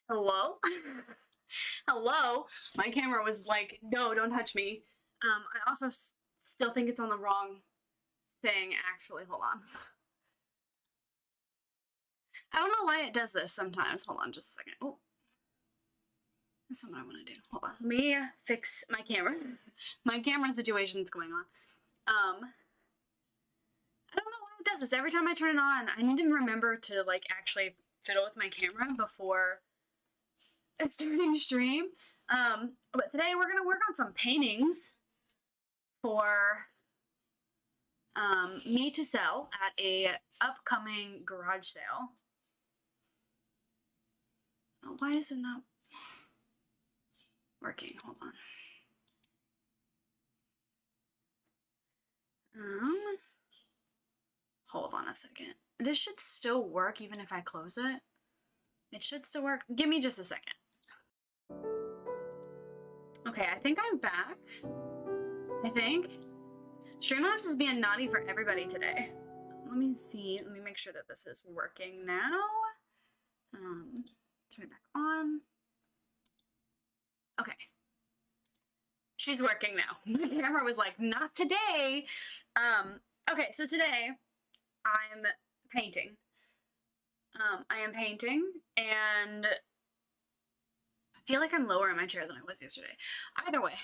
Hello? Hello? My camera was like, no, don't touch me. I also still think it's on the wrong thing, actually. Hold on. I don't know why it does this sometimes. Hold on just a second. Oh. That's not what I want to do. Hold on. Let me fix my camera. My camera situation's going on. I don't know why it does this. Every time I turn it on, I need to remember to, like, actually fiddle with my camera before it's starting stream. But today we're gonna work on some paintings for me to sell at a upcoming garage sale. Oh, why is it not working? Hold on. Hold on a second. This should still work even if I close it. It should still work. Give me just a second. Okay, I think I'm back. I think. Streamlabs is being naughty for everybody today. Let me see. Let me make sure that this is working now. Turn it back on. Okay. She's working now. My camera was like, not today. Okay, so today I'm painting. I am painting, and I feel like I'm lower in my chair than I was yesterday. Either way,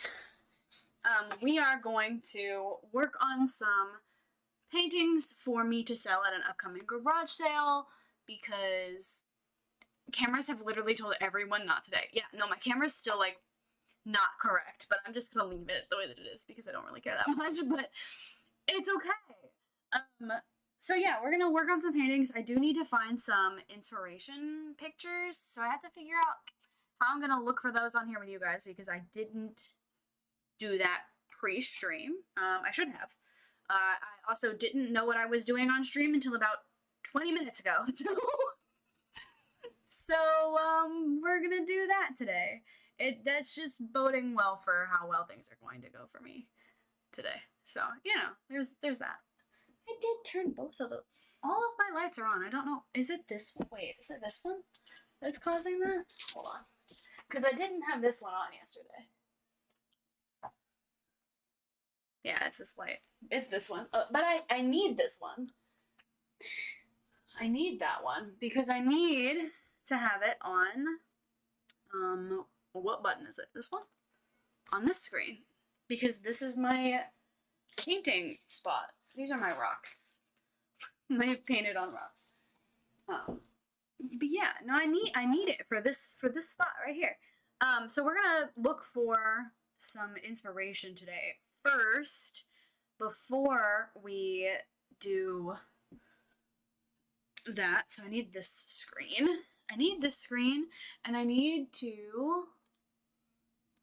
we are going to work on some paintings for me to sell at an upcoming garage sale, because cameras have literally told everyone not today. Yeah, no, my camera's still, like, not correct, but I'm just gonna leave it the way that it is because I don't really care that much, but it's okay. So yeah, we're gonna work on some paintings. I do need to find some inspiration pictures, so I have to figure out how I'm gonna look for those on here with you guys, because I didn't do that pre-stream. I should have. I also didn't know what I was doing on stream until about 20 minutes ago. So we're gonna do that today. That's just boding well for how well things are going to go for me today. So, you know, there's that. I did turn both of those. All of my lights are on. I don't know. Is it this one that's causing that? Hold on. Because I didn't have this one on yesterday. Yeah, it's this light. It's this one. But I need this one. I need that one because I need to have it on, what button is it? This one? On this screen. Because this is my painting spot. These are my rocks. I painted on rocks. But yeah, no, I need it for this spot right here. So we're gonna look for some inspiration today. First, before we do that, so I need this screen. And I need to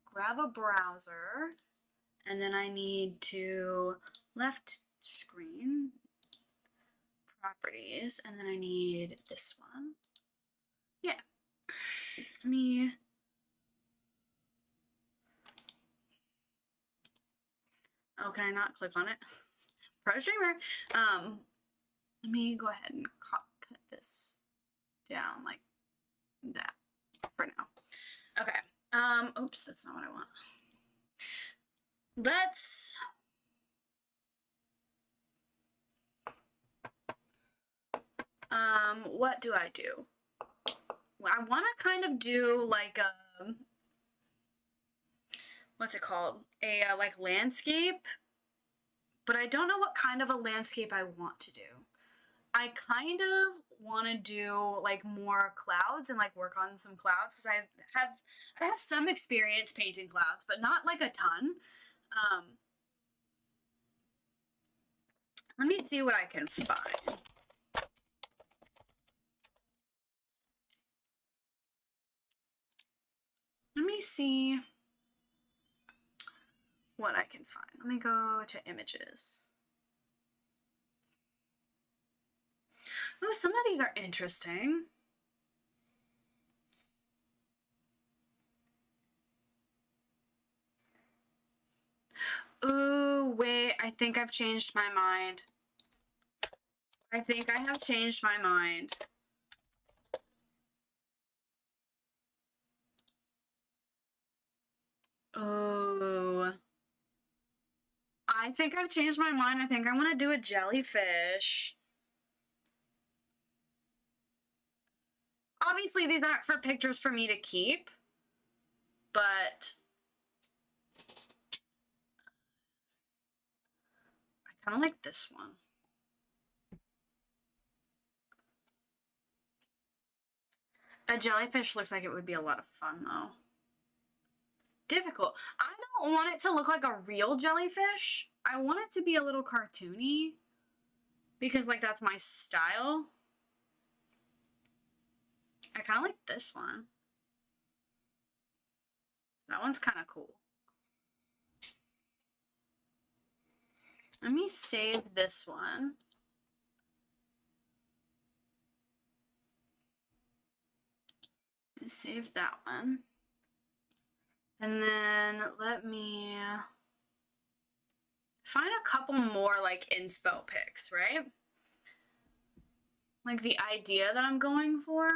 grab a browser, and then I need to left screen, properties, and then I need this one. Yeah. Let me... Oh, can I not click on it? Pro streamer. Let me go ahead and cut this down like that for now. Okay. Oops, that's not what I want. Let's... what do I do? Well, I want to kind of do like a... What's it called? A like landscape, but I don't know what kind of a landscape I want to do. I kind of want to do like more clouds and like work on some clouds, because I have some experience painting clouds, but not like a ton. Let me see what I can find. Let me see what I can find. Let me go to images. Ooh, some of these are interesting. Ooh, wait, I think I've changed my mind. I think I have changed my mind. Oh. I think I've changed my mind. I think I want to do a jellyfish. Obviously, these aren't for pictures for me to keep, but I kind of like this one. A jellyfish looks like it would be a lot of fun, though. Difficult. I don't want it to look like a real jellyfish. I want it to be a little cartoony because, like, that's my style. I kind of like this one. That one's kind of cool. Let me save this one. Save that one. And then let me find a couple more like inspo pics, right? Like the idea that I'm going for.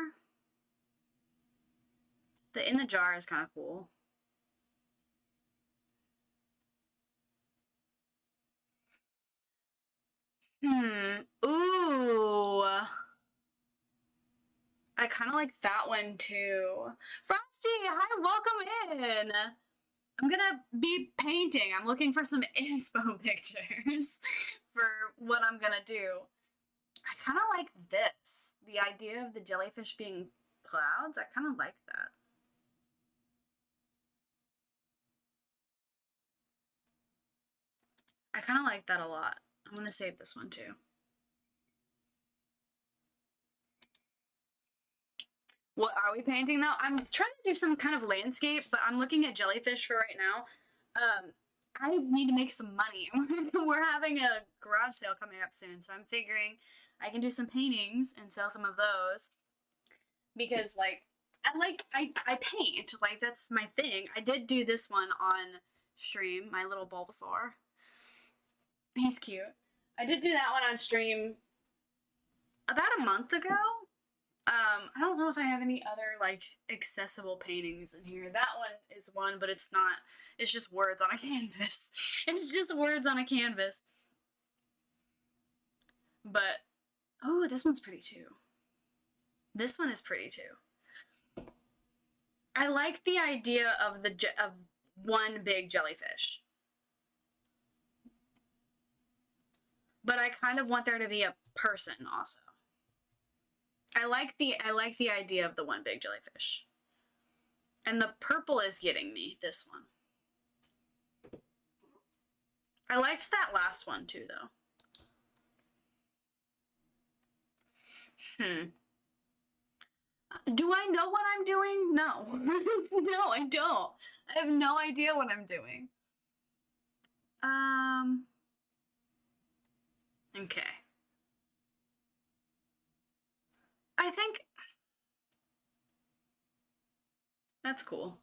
The in the jar is kind of cool. Ooh. I kind of like that one too. Frosty, hi, welcome in. I'm gonna be painting. I'm looking for some inspo pictures for what I'm gonna do. I kind of like this. The idea of the jellyfish being clouds. I kind of like that. I kind of like that a lot. I'm gonna save this one too. What are we painting now? I'm trying to do some kind of landscape, but I'm looking at jellyfish for right now. I need to make some money. We're having a garage sale coming up soon, so I'm figuring I can do some paintings and sell some of those. Because like I paint, like that's my thing. I did do this one on stream, my little Bulbasaur. He's cute. I did do that one on stream about a month ago. I don't know if I have any other like accessible paintings in here. That one is one, but it's not. It's just words on a canvas. It's just words on a canvas. But oh, this one's pretty too. This one is pretty too. I like the idea of of one big jellyfish. But I kind of want there to be a person also. I like the idea of the one big jellyfish. And the purple is getting me, this one. I liked that last one too, though. Do I know what I'm doing? No. No, I don't. I have no idea what I'm doing. Okay. I think that's cool.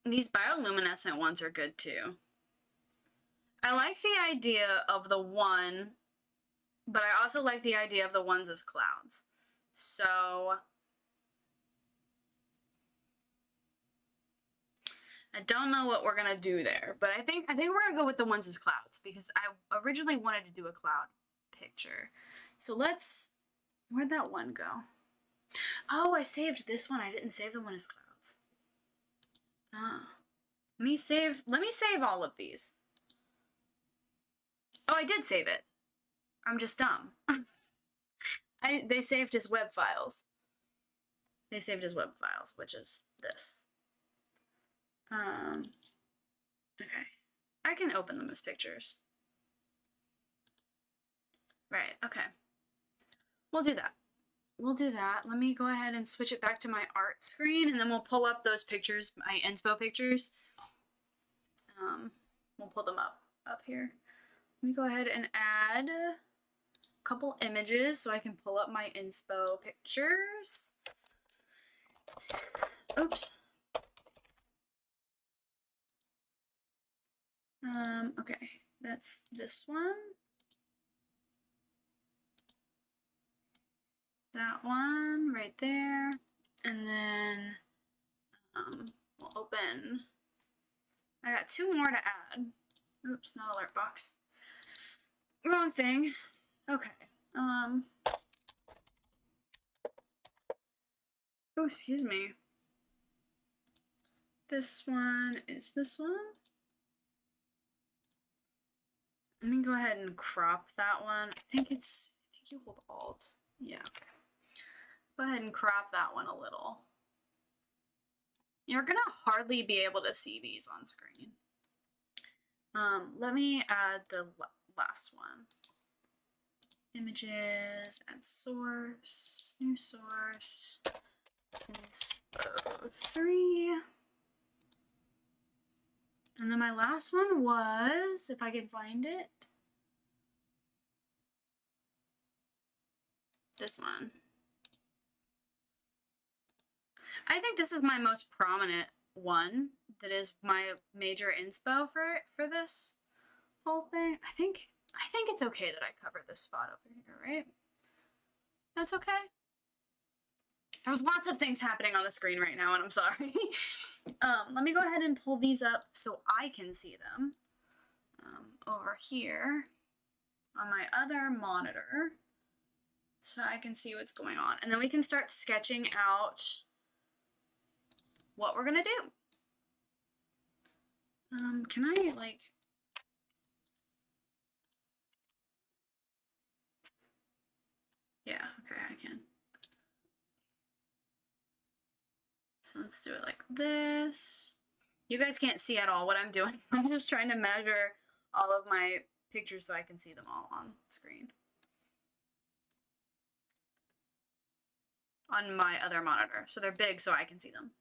These bioluminescent ones are good too. I like the idea of the one, but I also like the idea of the ones as clouds. So I don't know what we're gonna do there, but I think we're gonna go with the ones as clouds because I originally wanted to do a cloud picture. So where'd that one go? Oh, I saved this one. I didn't save the one as clouds. Let me save all of these. Oh, I did save it. I'm just dumb. They saved as web files. They saved as web files, which is this. Okay. I can open them as pictures. Right, okay. We'll do that. We'll do that. Let me go ahead and switch it back to my art screen, and then we'll pull up those pictures, my inspo pictures. We'll pull them up here. Let me go ahead and add a couple images so I can pull up my inspo pictures. Oops. Okay, that's this one. That one right there. And then we'll open. I got 2 more to add. Oops, not alert box. Wrong thing. Okay. Oh, excuse me. This one is this one. Let me go ahead and crop that one. I think you hold Alt. Yeah, okay. Go ahead and crop that one a little. You're gonna hardly be able to see these on screen. Let me add the last one. Images, add source, new source, inspo 3. And then my last one was, if I can find it, this one. I think this is my most prominent one. That is my major inspo for this whole thing. I think it's okay that I cover this spot over here, right? That's okay. There's lots of things happening on the screen right now, and I'm sorry. Let me go ahead and pull these up so I can see them. Over here on my other monitor, so I can see what's going on. And then we can start sketching out what we're gonna do. Can I, like... Yeah, okay, I can. So let's do it like this. You guys can't see at all what I'm doing. I'm just trying to measure all of my pictures so I can see them all on screen. On my other monitor. So they're big so I can see them.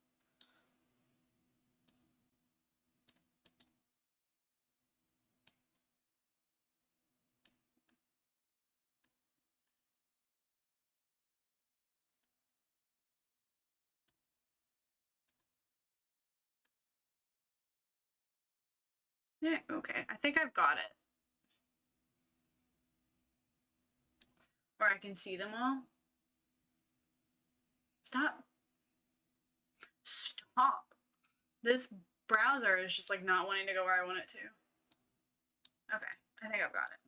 Yeah, okay. I think I've got it. Or I can see them all. Stop. Stop. This browser is just like not wanting to go where I want it to. Okay, I think I've got it.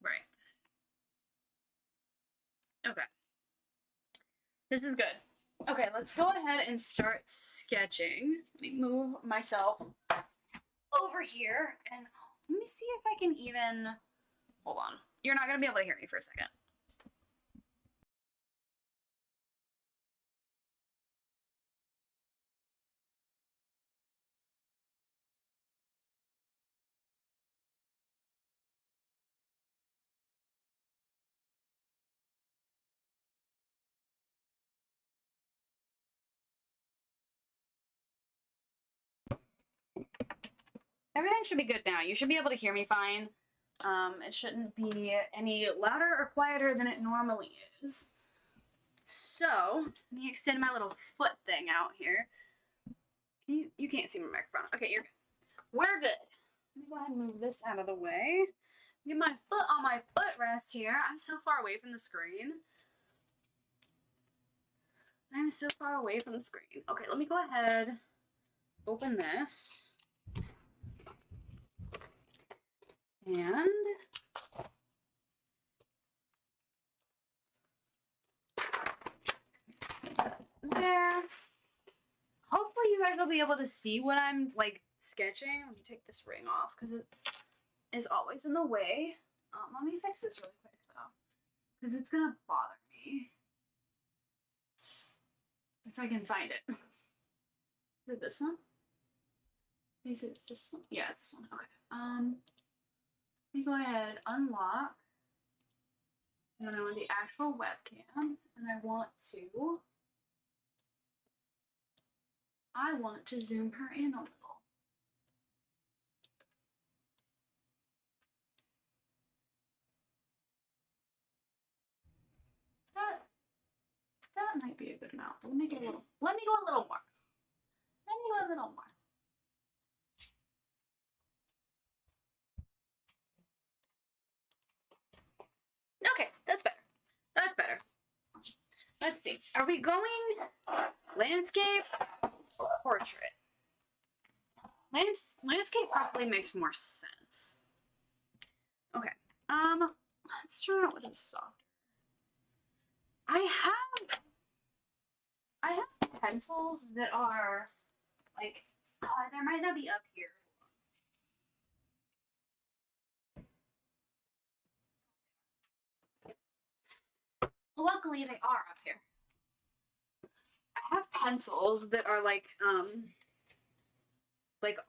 Right. Okay. This is good. Okay, let's go ahead and start sketching. Let me move myself over here and let me see if I can even... Hold on. You're not going to be able to hear me for a second. Everything should be good now. You should be able to hear me fine. It shouldn't be any louder or quieter than it normally is. So, let me extend my little foot thing out here. You can't see my microphone. Okay, you're good. We're good. Let me go ahead and move this out of the way. Get my foot on my footrest here. I'm so far away from the screen. I'm so far away from the screen. Okay, let me go ahead, open this. And there. Hopefully you guys will be able to see what I'm like sketching. Let me take this ring off because it is always in the way. Let me fix this really quick though, because it's gonna bother me. If I can find it. Is it this one? Is it this one? Yeah, it's this one. Okay. Let me go ahead, unlock. And then I want the actual webcam, and I want to zoom her in a little. That might be a good amount. But let me go a little more. Let me go a little more. Okay, that's better. That's better. Let's see. Are we going landscape or portrait? Landscape probably makes more sense. Okay. Let's start out with a soft. I have pencils that are like, there might not be up here. Luckily, they are up here. I have pencils that are like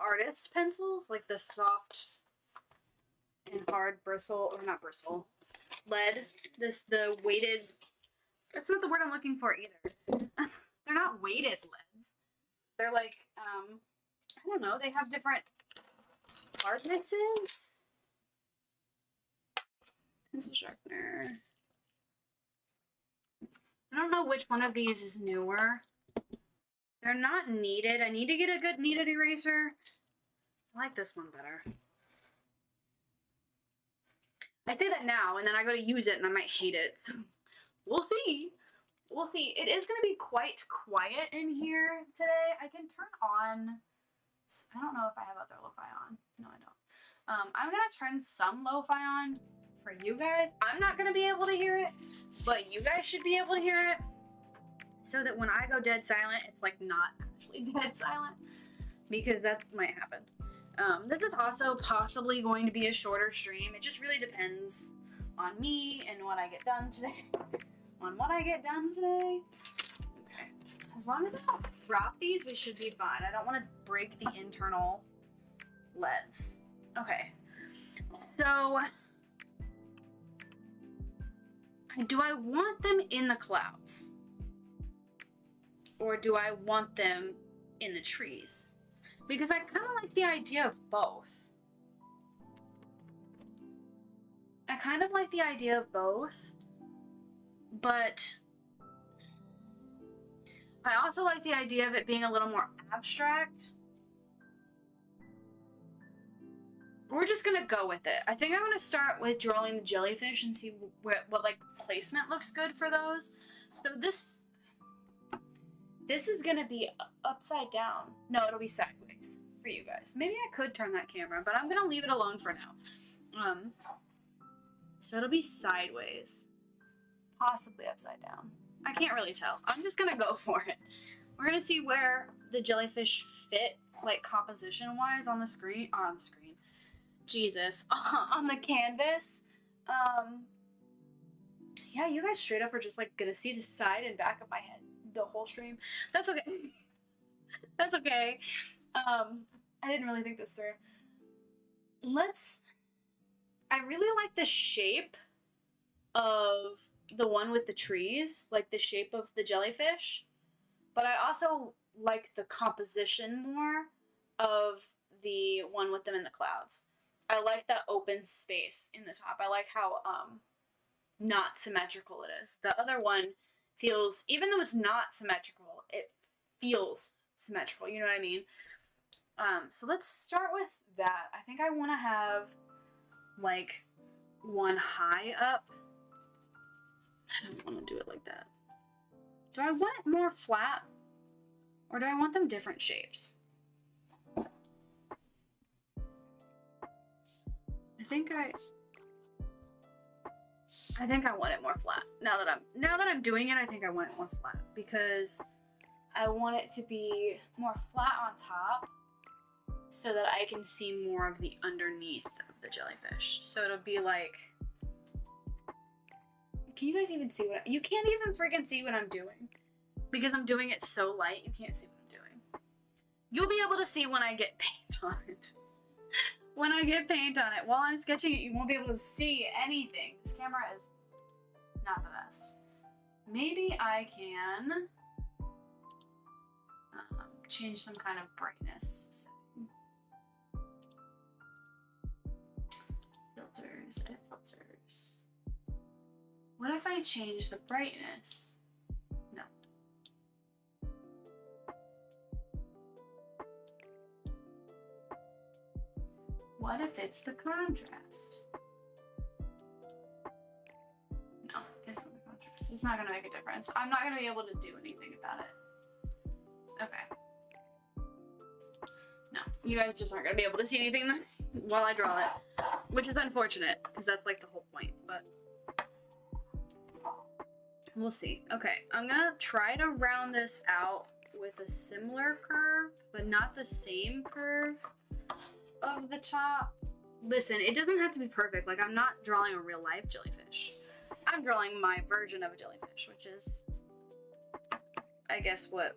artist pencils, like the soft and hard bristle, or not bristle, lead. The weighted, that's not the word I'm looking for either. They're not weighted leads. They're like, I don't know, they have different hardnesses. Pencil sharpener. I don't know which one of these is newer. They're not kneaded. I need to get a good kneaded eraser. I like this one better. I say that now, and then I go to use it, and I might hate it. So we'll see. We'll see. It is going to be quite quiet in here today. I can turn on... I don't know if I have other lo-fi on. No, I don't. I'm going to turn some lo-fi on for you guys. I'm not going to be able to hear it, but you guys should be able to hear it. So that when I go dead silent, it's like not actually dead silent, because that might happen. This is also possibly going to be a shorter stream. It just really depends on me and what I get done today. Okay. As long as I don't drop these, we should be fine. I don't want to break the internal leads. Okay. So, do I want them in the clouds? Or do I want them in the trees? Because I kind of like the idea of both. But I also like the idea of it being a little more abstract. We're just gonna go with it. I think I'm gonna start with drawing the jellyfish and see what like placement looks good for those. So this is gonna be upside down. No, it'll be sideways for you guys. Maybe I could turn that camera, but I'm gonna leave it alone for now. So it'll be sideways, possibly upside down. I can't really tell. I'm just gonna go for it. We're gonna see where the jellyfish fit, like composition-wise, on the screen. Jesus, on the canvas. Yeah, you guys straight up are just like gonna see the side and back of my head the whole stream. That's okay. That's okay. I didn't really think this through. I really like the shape of the one with the trees, like the shape of the jellyfish, but I also like the composition more of the one with them in the clouds. I like that open space in the top. I like how not symmetrical it is. The other one feels, even though it's not symmetrical, it feels symmetrical, you know what I mean? So let's start with that. I think I want to have like one high up. I don't want to do it like that. Do I want it more flat, or do I want them different shapes? I think I want it more flat. Now that I'm doing it, I think I want it more flat because I want it to be more flat on top so that I can see more of the underneath of the jellyfish. So it'll be like, can you guys even see what you can't even freaking see what I'm doing because I'm doing it so light. You can't see what I'm doing. You'll be able to see when I get paint on it. When I get paint on it. While I'm sketching it, you won't be able to see anything. This camera is not the best. Maybe I can change some kind of brightness. Filters, edit filters. What if I change the brightness? No. What if it's the contrast? No, it's not the contrast. It's not gonna make a difference. I'm not gonna be able to do anything about it. Okay. No, you guys just aren't gonna be able to see anything while I draw it, which is unfortunate because that's like the whole point, but we'll see. Okay, I'm gonna try to round this out with a similar curve, but not the same curve of the top. Listen, it doesn't have to be perfect. Like, I'm not drawing a real life jellyfish. I'm drawing my version of a jellyfish, which is, I guess, what?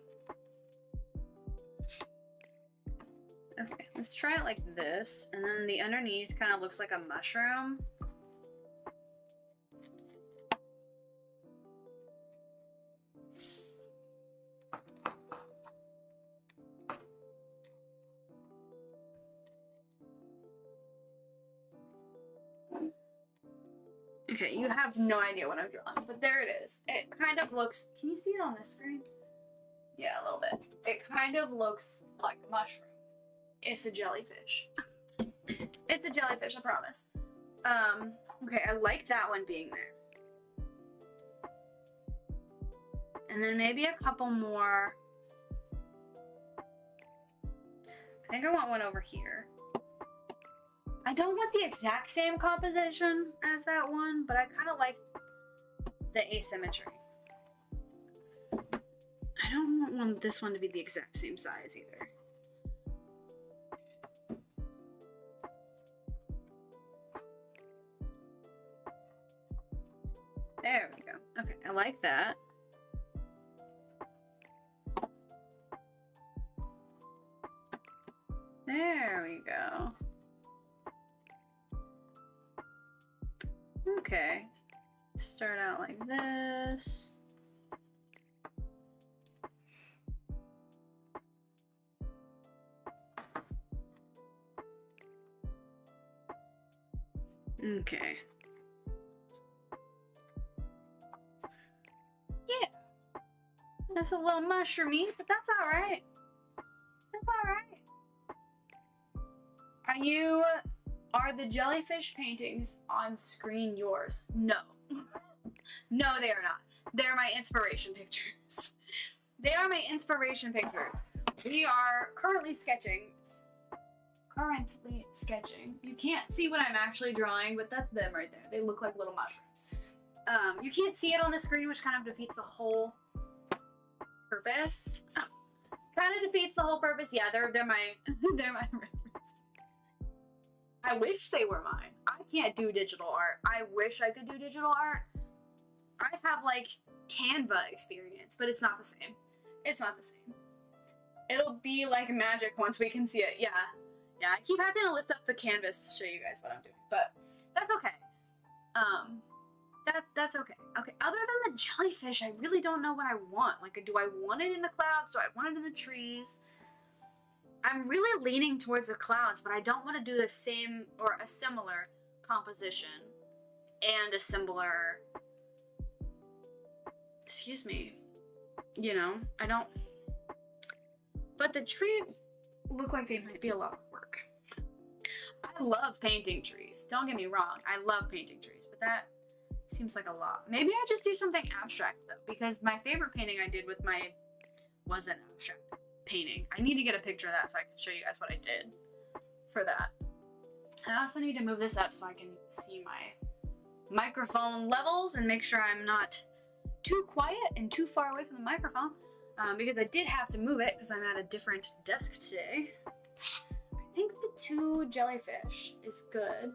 Okay, let's try it like this, and then the underneath kind of looks like a mushroom. Okay, you have no idea what I'm drawing, but there it is. It kind of looks, can you see it on this screen? Yeah, a little bit. It kind of looks like a mushroom. It's a jellyfish. It's a jellyfish, I promise. Okay, I like that one being there. And then maybe a couple more. I think I want one over here. I don't want the exact same composition as that one, but I kind of like the asymmetry. I don't want this one to be the exact same size either. There we go. Okay, I like that. There we go. Okay, start out like this. Okay. Yeah. That's a little mushroomy, but that's all right. That's all right. Are the jellyfish paintings on screen yours? No. No, they are not. They're my inspiration pictures. They are my inspiration pictures. We are currently sketching. You can't see what I'm actually drawing, but that's them right there. They look like little mushrooms. You can't see it on the screen, which kind of defeats the whole purpose. Kind of defeats the whole purpose. Yeah, they're my reference. I wish they were mine. I can't do digital art. I wish I could do digital art. I have like Canva experience, but it's not the same. It's not the same. It'll be like magic once we can see it. Yeah. Yeah, I keep having to lift up the canvas to show you guys what I'm doing, but that's okay. That's okay. Okay, other than the jellyfish, I really don't know what I want. Like, do I want it in the clouds? Do I want it in the trees? I'm really leaning towards the clouds, but I don't want to do the same or a similar composition and a similar, excuse me, you know, I don't, but the trees look like they might be a lot of work. I love painting trees. Don't get me wrong. I love painting trees, but that seems like a lot. Maybe I just do something abstract though, because my favorite painting I did with was an abstract painting. I need to get a picture of that so I can show you guys what I did for that. I also need to move this up so I can see my microphone levels and make sure I'm not too quiet and too far away from the microphone, because I did have to move it because I'm at a different desk today. I think the 2 jellyfish is good.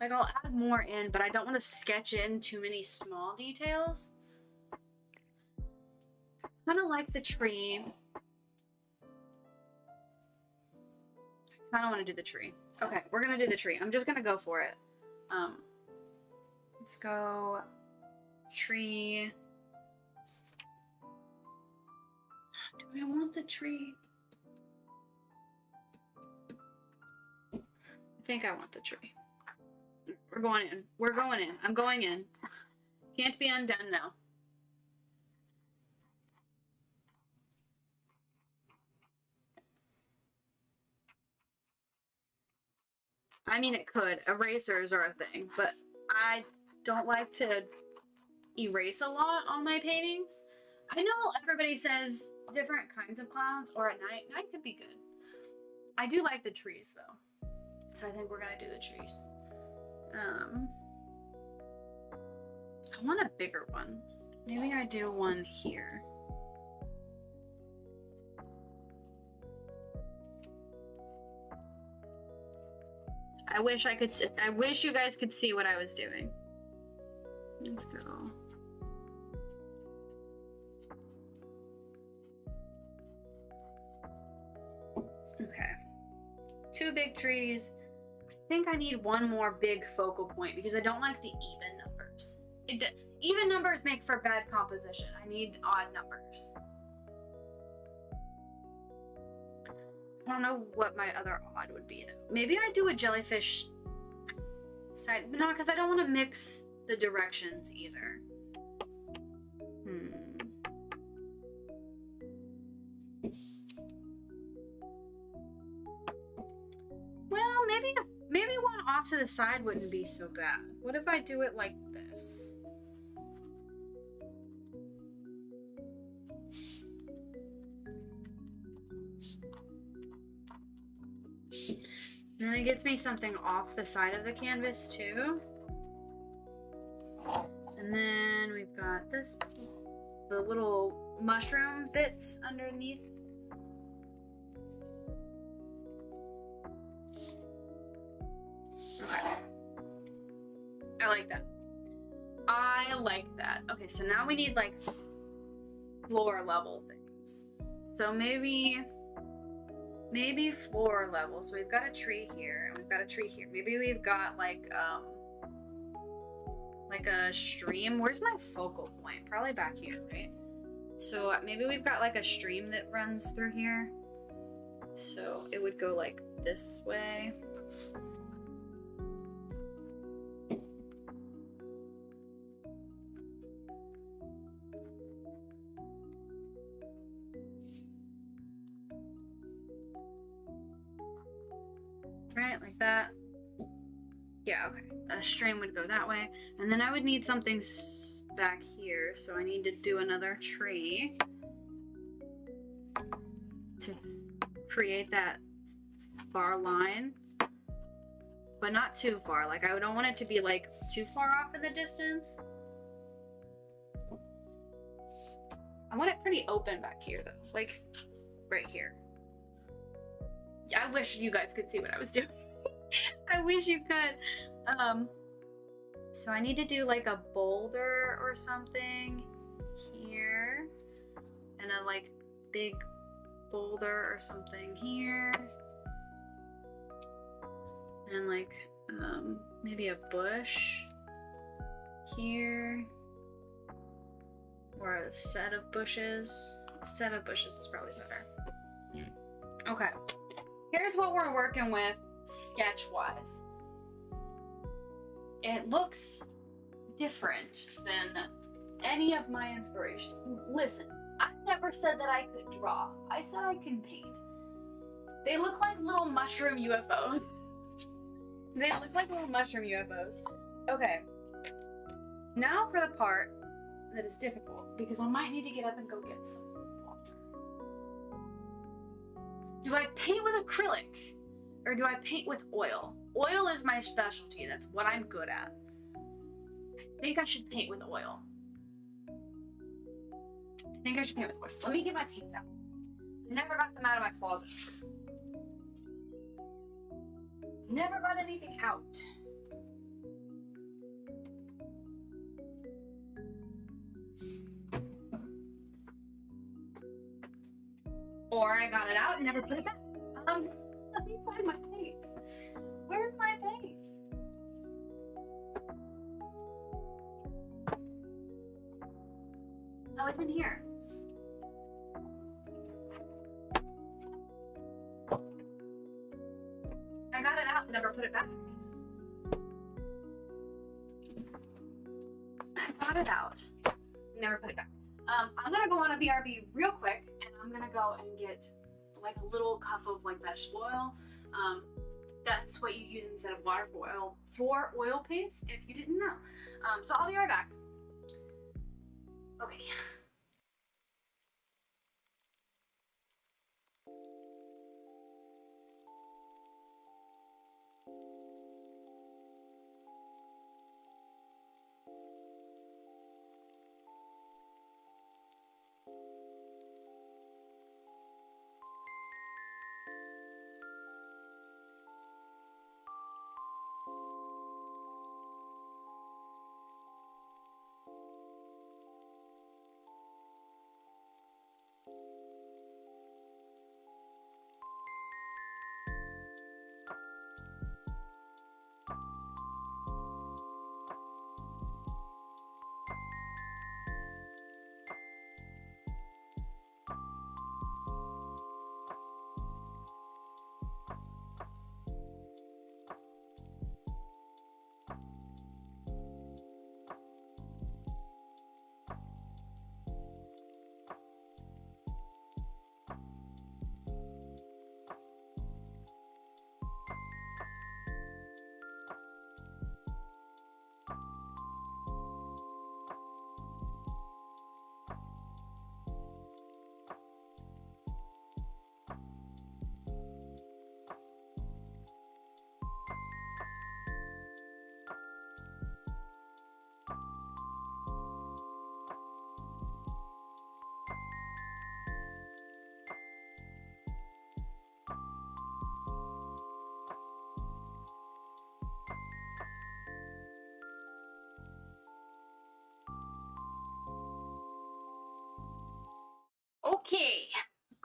Like, I'll add more in, but I don't want to sketch in too many small details. I kind of like the tree. I kind of want to do the tree. Okay, we're going to do the tree. I'm just going to go for it. Let's go tree. Do I want the tree? I think I want the tree. We're going in. We're going in. I'm going in. Can't be undone now. I mean, it could. Erasers are a thing, but I don't like to erase a lot on my paintings. I know everybody says different kinds of clouds or at night. Night could be good. I do like the trees though. So I think we're gonna do the trees. I want a bigger one. Maybe I do one here. I wish you guys could see what I was doing. Let's go. Okay. 2 big trees. I think I need one more big focal point because I don't like the even numbers. Even numbers make for bad composition. I need odd numbers. I don't know what my other odd would be though. Maybe I do a jellyfish side, but no, because I don't want to mix the directions either. Well, maybe one off to the side wouldn't be so bad. What if I do it like this? And then it gets me something off the side of the canvas too. And then we've got this, the little mushroom bits underneath. Okay. I like that. I like that. Okay, so now we need like floor level things. So maybe floor level. So we've got a tree here and we've got a tree here. Maybe we've got like a stream. Where's my focal point? Probably back here, right? So maybe we've got like a stream that runs through here. So it would go like this way. Right, like that. Yeah, okay. A stream would go that way. And then I would need something back here. So I need to do another tree to create that far line. But not too far. Like, I don't want it to be, like, too far off in the distance. I want it pretty open back here, though. Like, right here. I wish you guys could see what I was doing. I wish you could. So I need to do like a boulder or something here. And a like big boulder or something here. And like maybe a bush here. Or a set of bushes. A set of bushes is probably better. Okay. Here's what we're working with sketch-wise. It looks different than any of my inspiration. Listen, I never said that I could draw. I said I can paint. They look like little mushroom UFOs. They look like little mushroom UFOs. Okay. Now for the part that is difficult, because I might need to get up and go get some water. Do I paint with acrylic? Or do I paint with oil? Oil is my specialty. That's what I'm good at. I think I should paint with oil. Let me get my paints out. I never got them out of my closet. Never got anything out. Or I got it out and never put it back. Let me find my paint. Where's my paint? Oh, it's in here. I got it out and never put it back. I got it out. Never put it back. I'm gonna go on a BRB real quick and I'm gonna go and get like a little cup of like vegetable oil. that's what you use instead of water for oil paints, if you didn't know. So I'll be right back. Okay. Okay,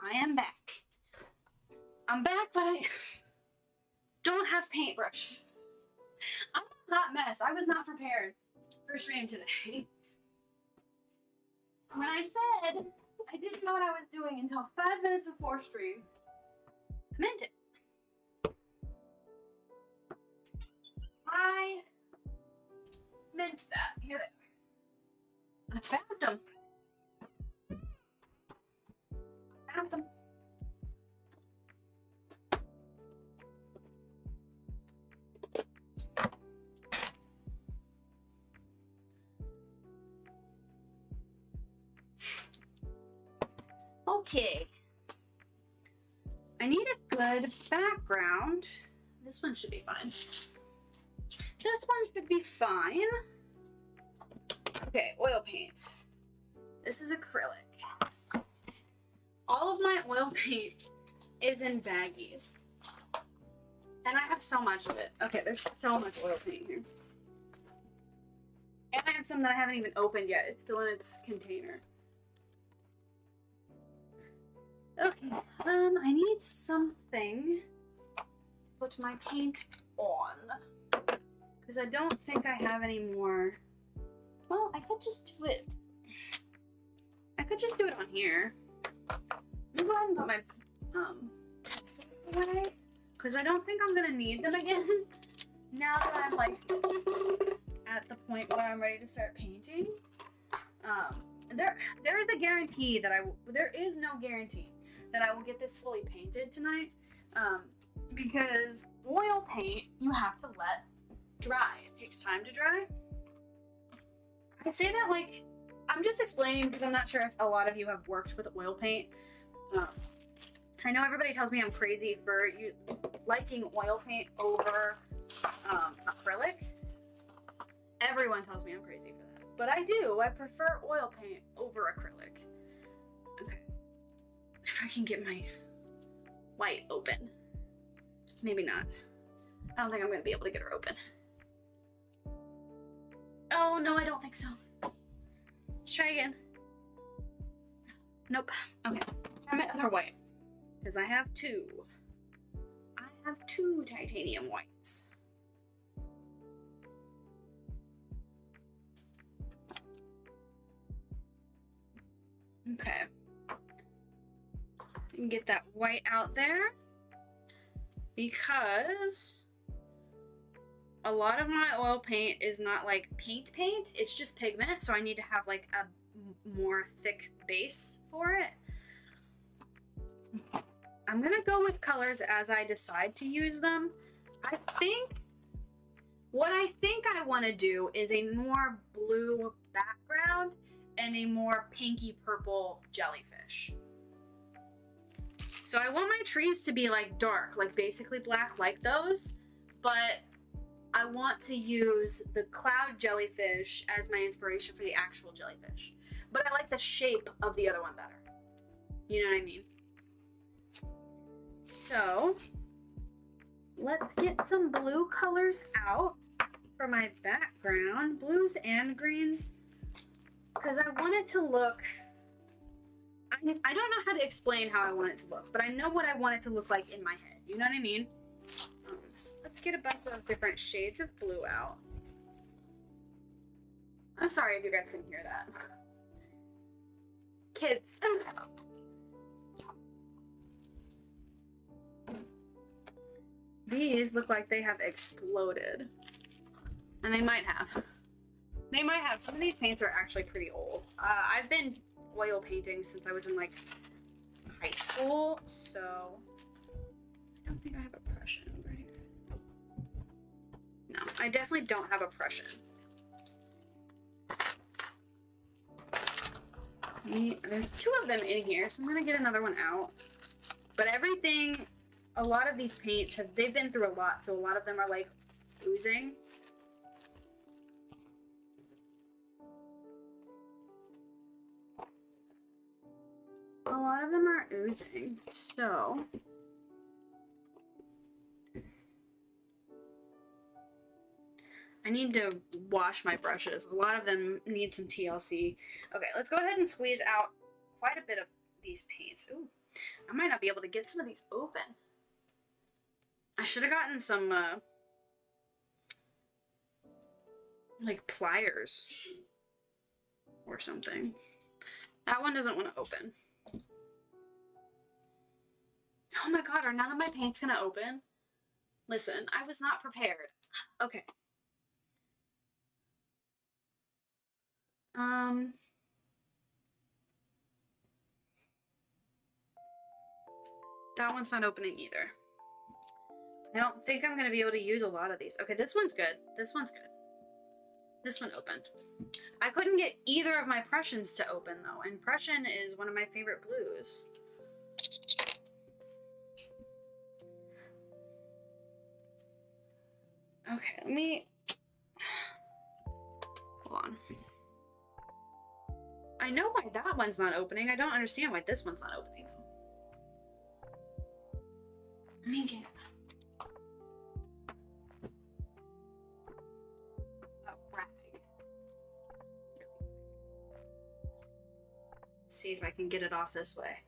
I am back. I'm back, but I don't have paintbrushes. I'm a hot mess. I was not prepared for stream today. When I said I didn't know what I was doing until 5 minutes before stream, I meant it. I meant that. Here they are. I found them. Found them. Okay. I need a good background. This one should be fine. This one should be fine. Okay, oil paint. This is acrylic. All of my oil paint is in baggies. And I have so much of it. Okay, there's so much oil paint here. And I have some that I haven't even opened yet. It's still in its container. Okay, I need something to put my paint on. Because I don't think I have any more. Well, I could just do it. I could just do it on here. Let me go ahead and put my away. Because I don't think I'm gonna need them again. Now that I'm like at the point where I'm ready to start painting. There is a guarantee that there is no guarantee that I will get this fully painted tonight. Because oil paint you have to let dry. It takes time to dry. I say that like I'm just explaining because I'm not sure if a lot of you have worked with oil paint. I know everybody tells me I'm crazy for liking oil paint over acrylic. Everyone tells me I'm crazy for that. But I do. I prefer oil paint over acrylic. Okay. If I can get my white open. Maybe not. I don't think I'm going to be able to get her open. Oh, no, I don't think so. Let's try again. Nope. Okay. Try my other white. Because I have two. I have two titanium whites. Okay. And get that white out there. Because a lot of my oil paint is not like paint, it's just pigment, so I need to have like a more thick base for it. I'm gonna go with colors as I decide to use them. What I think I want to do is a more blue background and a more pinky purple jellyfish. So I want my trees to be like dark, like basically black like those, but I want to use the cloud jellyfish as my inspiration for the actual jellyfish. But I like the shape of the other one better. You know what I mean? So let's get some blue colors out for my background, blues and greens, because I want it to look, I don't know how to explain how I want it to look, but I know what I want it to look like in my head. You know what I mean? So let's get a bunch of different shades of blue out. I'm sorry if you guys can hear that. Kids. These look like they have exploded. And they might have. They might have. Some of these paints are actually pretty old. I've been oil painting since I was in like high school, so I don't think I have a Prussian right here. No, I definitely don't have a Prussian. There's two of them in here, so I'm gonna get another one out. But everything, a lot of these paints they've been through a lot, so a lot of them are like oozing. A lot of them are oozing, so I need to wash my brushes. A lot of them need some TLC. Okay, let's go ahead and squeeze out quite a bit of these paints. Ooh, I might not be able to get some of these open. I should have gotten some like pliers or something. That one doesn't want to open. Oh my god, are none of my paints gonna open? Listen, I was not prepared. Okay. That one's not opening either. I don't think I'm gonna be able to use a lot of these. Okay, this one's good. This one's good. This one opened. I couldn't get either of my Prussians to open though, and Prussian is one of my favorite blues. Okay, let me... Hold on. I know why that one's not opening. I don't understand why this one's not opening though. Let me get... See if I can get it off this way.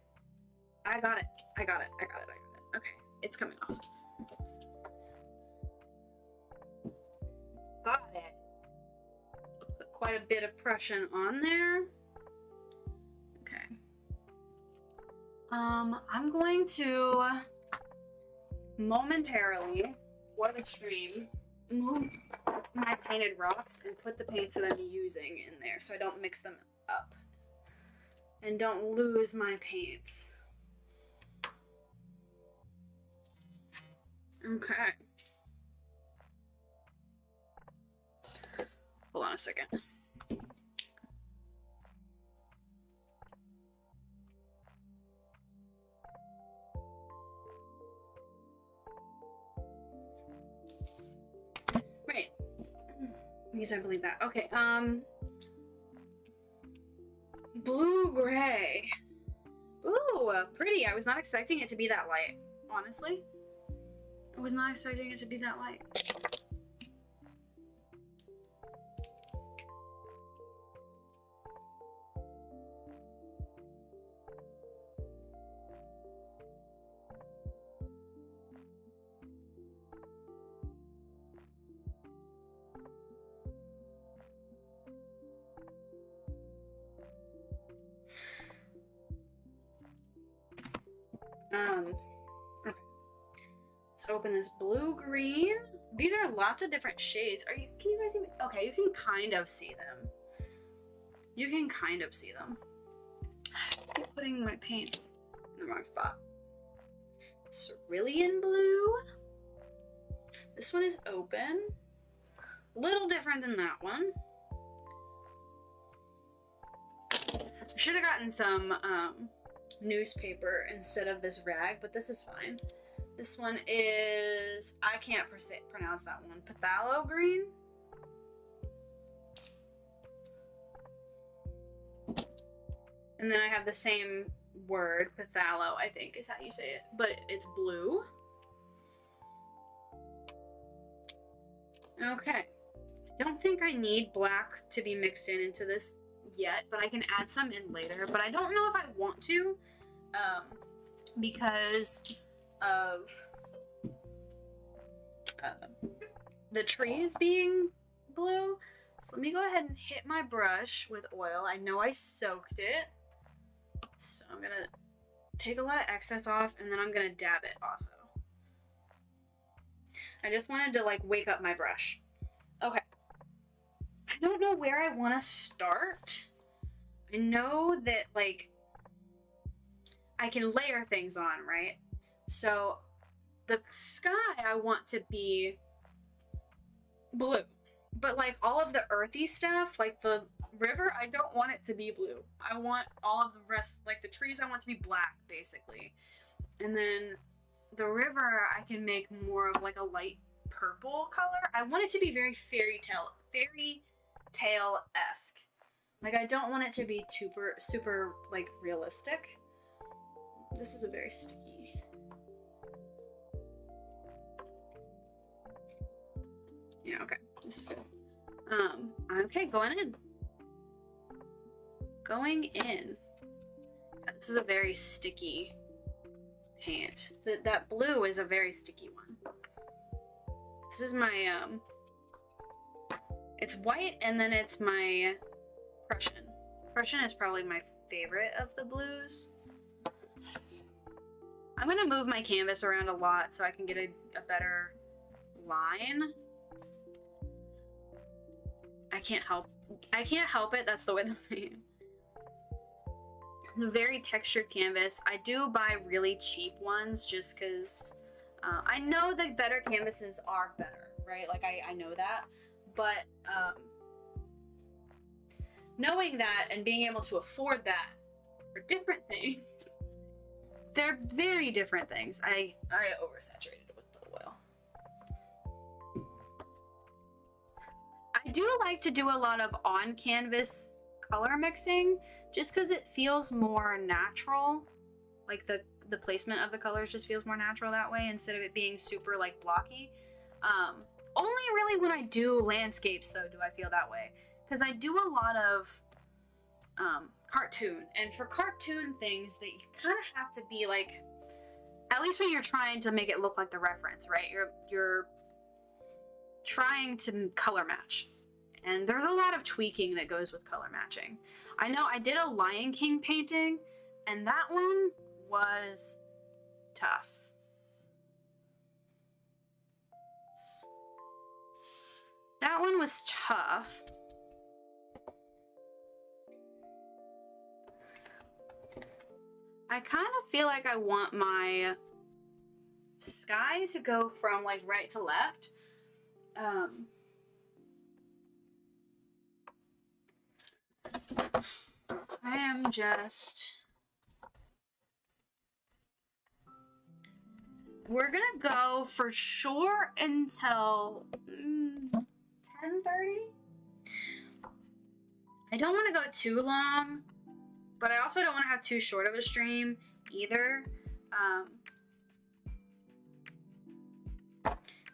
I got it. I got it. I got it. I got it. Okay, it's coming off. Got it. Put quite a bit of Prussian on there. Okay. I'm going to momentarily, for the stream, move my painted rocks and put the paints that I'm using in there so I don't mix them up. And don't lose my paints. Okay. Hold on a second. Right. Because I believe that. Okay, blue gray. Ooh, pretty. I was not expecting it to be that light, honestly. I was not expecting it to be that light. Okay. Let's open this blue-green. These are lots of different shades. Can you guys even, okay, you can kind of see them. You can kind of see them. I keep putting my paint in the wrong spot. Cerulean blue. This one is open. A little different than that one. I should have gotten some newspaper instead of this rag, but this is fine. This one is, I can't pronounce that one. Phthalo green? And then I have the same word, phthalo, I think is how you say it, but it's blue. Okay. I don't think I need black to be mixed into this yet, but I can add some in later. But I don't know if I want to, because of the trees being blue. So let me go ahead and hit my brush with oil. I know I soaked it, so I'm gonna take a lot of excess off, and then I'm gonna dab it also. I just wanted to like wake up my brush. Okay. I don't know where I want to start. I know that like I can layer things on, right? So the sky I want to be blue, but like all of the earthy stuff, like the river, I don't want it to be blue. I want all of the rest, like the trees, I want to be black basically. And then the river I can make more of like a light purple color. I want it to be very fairy tale-esque. Like I don't want it to be super like realistic. This is a very sticky. Yeah, okay. This is good. Okay, going in. Going in. This is a very sticky paint. That blue is a very sticky one. This is my, it's white and then it's my Prussian. Prussian is probably my favorite of the blues. I'm gonna move my canvas around a lot so I can get a better line. I can't help it, that's the way that I am. It's a very textured canvas. I do buy really cheap ones just because I know that better canvases are better, right? Like I know that, but knowing that and being able to afford that are different things. They're very different things. I oversaturated with the oil. I do like to do a lot of on-canvas color mixing just because it feels more natural. Like the placement of the colors just feels more natural that way instead of it being super like blocky. Only really when I do landscapes though do I feel that way, because I do a lot of cartoon, and for cartoon things that you kind of have to be like, at least when you're trying to make it look like the reference, right? You're trying to color match, and there's a lot of tweaking that goes with color matching. I know I did a Lion King painting, and that one was tough. That one was tough. I kind of feel like I want my sky to go from like right to left. I am just... We're gonna go for sure until 10:30. I don't want to go too long, but I also don't want to have too short of a stream either.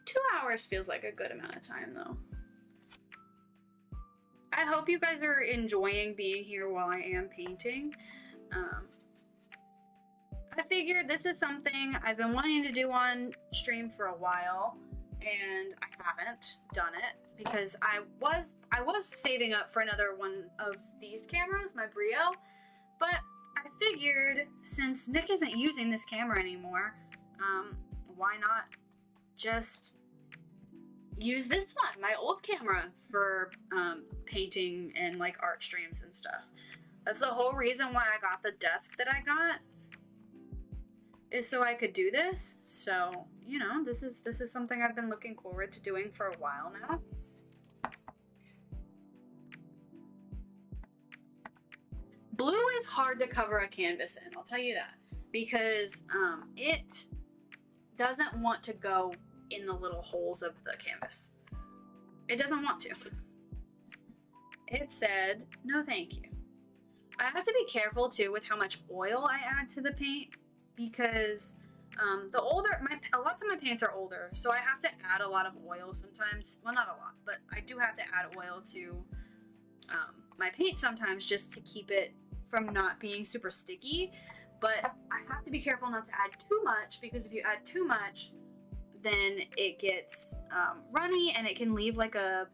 2 hours feels like a good amount of time though. I hope you guys are enjoying being here while I am painting. I figured this is something I've been wanting to do on stream for a while, and I haven't done it because I was saving up for another one of these cameras, my Brio, but I figured since Nick isn't using this camera anymore, why not just use this one, my old camera, for painting and like art streams and stuff. That's the whole reason why I got the desk that I got, is so I could do this. So you know, this is something I've been looking forward to doing for a while now. Blue is hard to cover a canvas in, I'll tell you that, because it doesn't want to go in the little holes of the canvas. It doesn't want to. It said, no thank you. I have to be careful too with how much oil I add to the paint, because lots of my paints are older, so I have to add a lot of oil sometimes. Well, not a lot, but I do have to add oil to my paint sometimes just to keep it from not being super sticky. But I have to be careful not to add too much, because if you add too much, then it gets runny and it can leave like a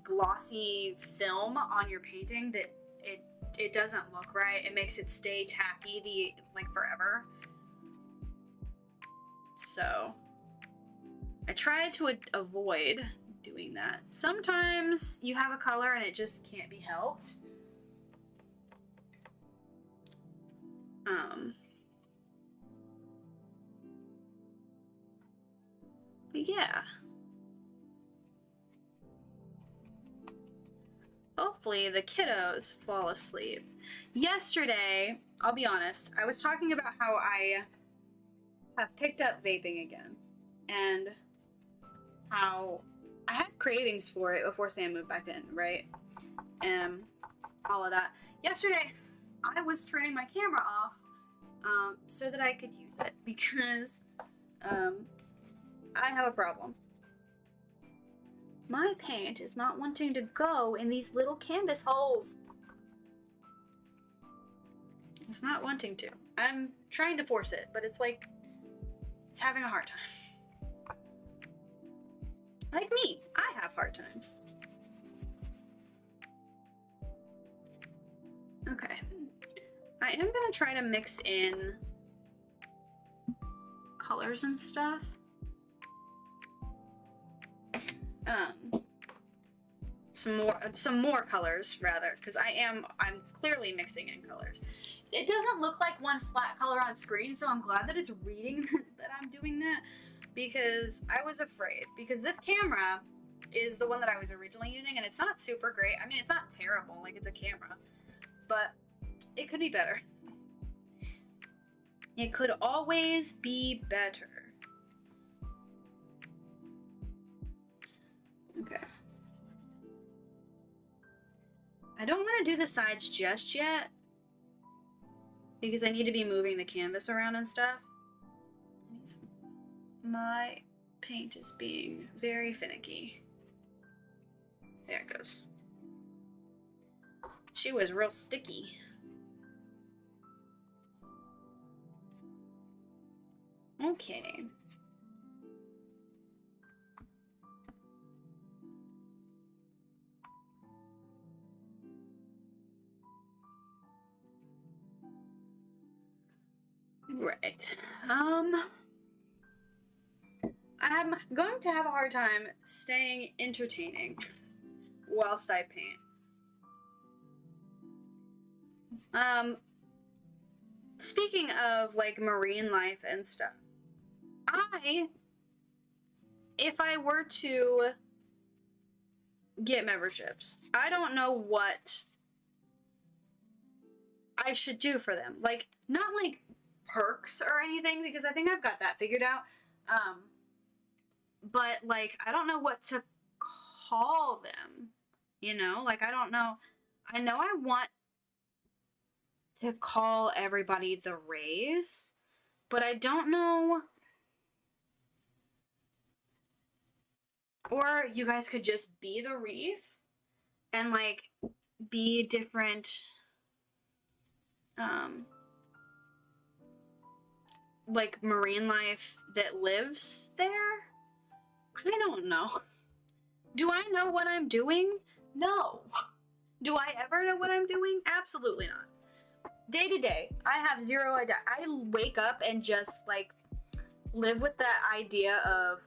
glossy film on your painting that it doesn't look right. It makes it stay tacky forever. So I try to avoid doing that. Sometimes you have a color and it just can't be helped. But yeah. Hopefully the kiddos fall asleep. Yesterday, I'll be honest, I was talking about how I have picked up vaping again, and how I had cravings for it before Sam moved back in, right? All of that. Yesterday, I was turning my camera off so that I could use it, because I have a problem. My paint is not wanting to go in these little canvas holes. It's not wanting to. I'm trying to force it, but it's like, it's having a hard time. Like me, I have hard times. Okay. I am gonna try to mix in colors and stuff. Some more colors rather, because I'm clearly mixing in colors. It doesn't look like one flat color on screen, so I'm glad that it's reading that I'm doing that, because I was afraid, because this camera is the one that I was originally using, and it's not super great. I mean, it's not terrible, like, it's a camera, but it could be better. It could always be better. Okay. I don't want to do the sides just yet, because I need to be moving the canvas around and stuff. My paint is being very finicky. There it goes. She was real sticky. Okay. Right. I'm going to have a hard time staying entertaining whilst I paint. Speaking of like marine life and stuff, if I were to get memberships, I don't know what I should do for them. Like, not like perks or anything, because I think I've got that figured out. But like, I don't know what to call them, you know? Like, I don't know. I know I want to call everybody the Rays, but I don't know. Or you guys could just be the Reef and like be different, like marine life that lives there. I don't know. Do I know what I'm doing? No. Do I ever know what I'm doing? Absolutely not. Day to day, I have zero idea. I wake up and just like live with that idea of,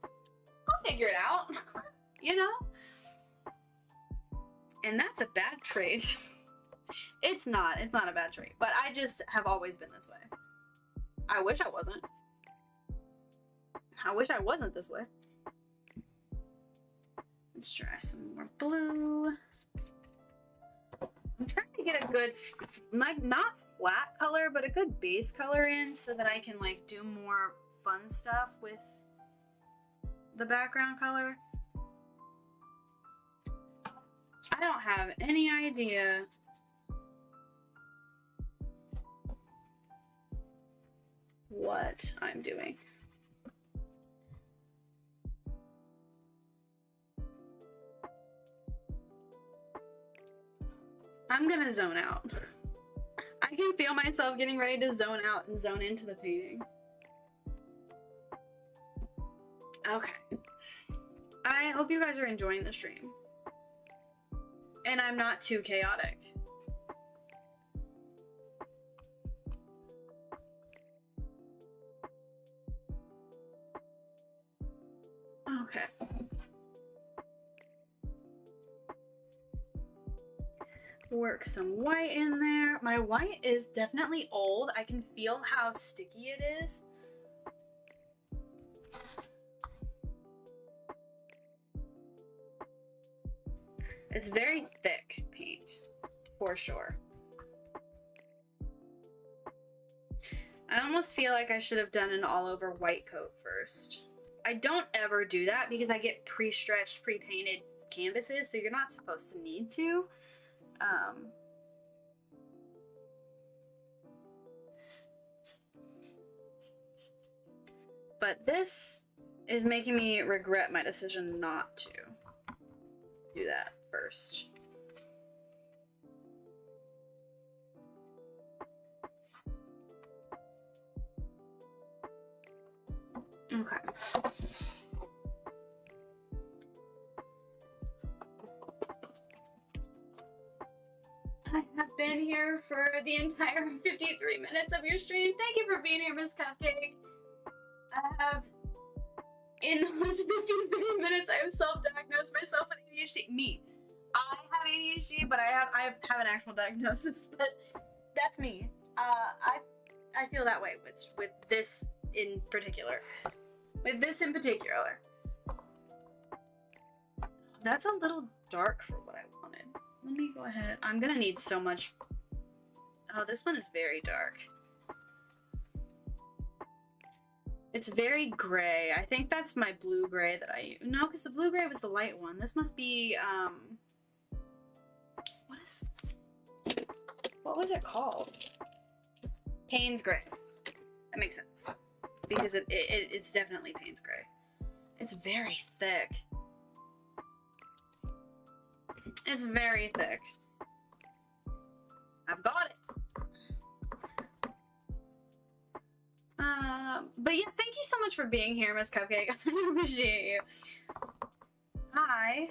I'll figure it out, you know? And that's a bad trait. It's not a bad trait, but I just have always been this way. I wish I wasn't. I wish I wasn't this way. Let's try some more blue. I'm trying to get a good, like, not flat color, but a good base color in so that I can, like, do more fun stuff with the background color. I don't have any idea what I'm doing. I'm gonna zone out. I can feel myself getting ready to zone out and zone into the painting. Okay. I hope you guys are enjoying the stream. And I'm not too chaotic. Okay. Work some white in there. My white is definitely old. I can feel how sticky it is. It's very thick paint, for sure. I almost feel like I should have done an all-over white coat first. I don't ever do that because I get pre-stretched, pre-painted canvases, so you're not supposed to need to. But this is making me regret my decision not to do that first. Okay. I have been here for the entire 53 minutes of your stream. Thank you for being here, Miss Cupcake. I have, in those 53 minutes, I have self-diagnosed myself with ADHD. Me. I have ADHD, but I have an actual diagnosis, but that's me. I feel that way with this in particular. With this in particular. That's a little dark for what I wanted. Let me go ahead. I'm gonna need so much. Oh, this one is very dark. It's very gray. I think that's my blue gray that I... No, because the blue gray was the light one. This must be, what was it called? Payne's gray. That makes sense. Because it's definitely Payne's gray. It's very thick. It's very thick. I've got it. But yeah, thank you so much for being here, Miss Cupcake. I appreciate you. I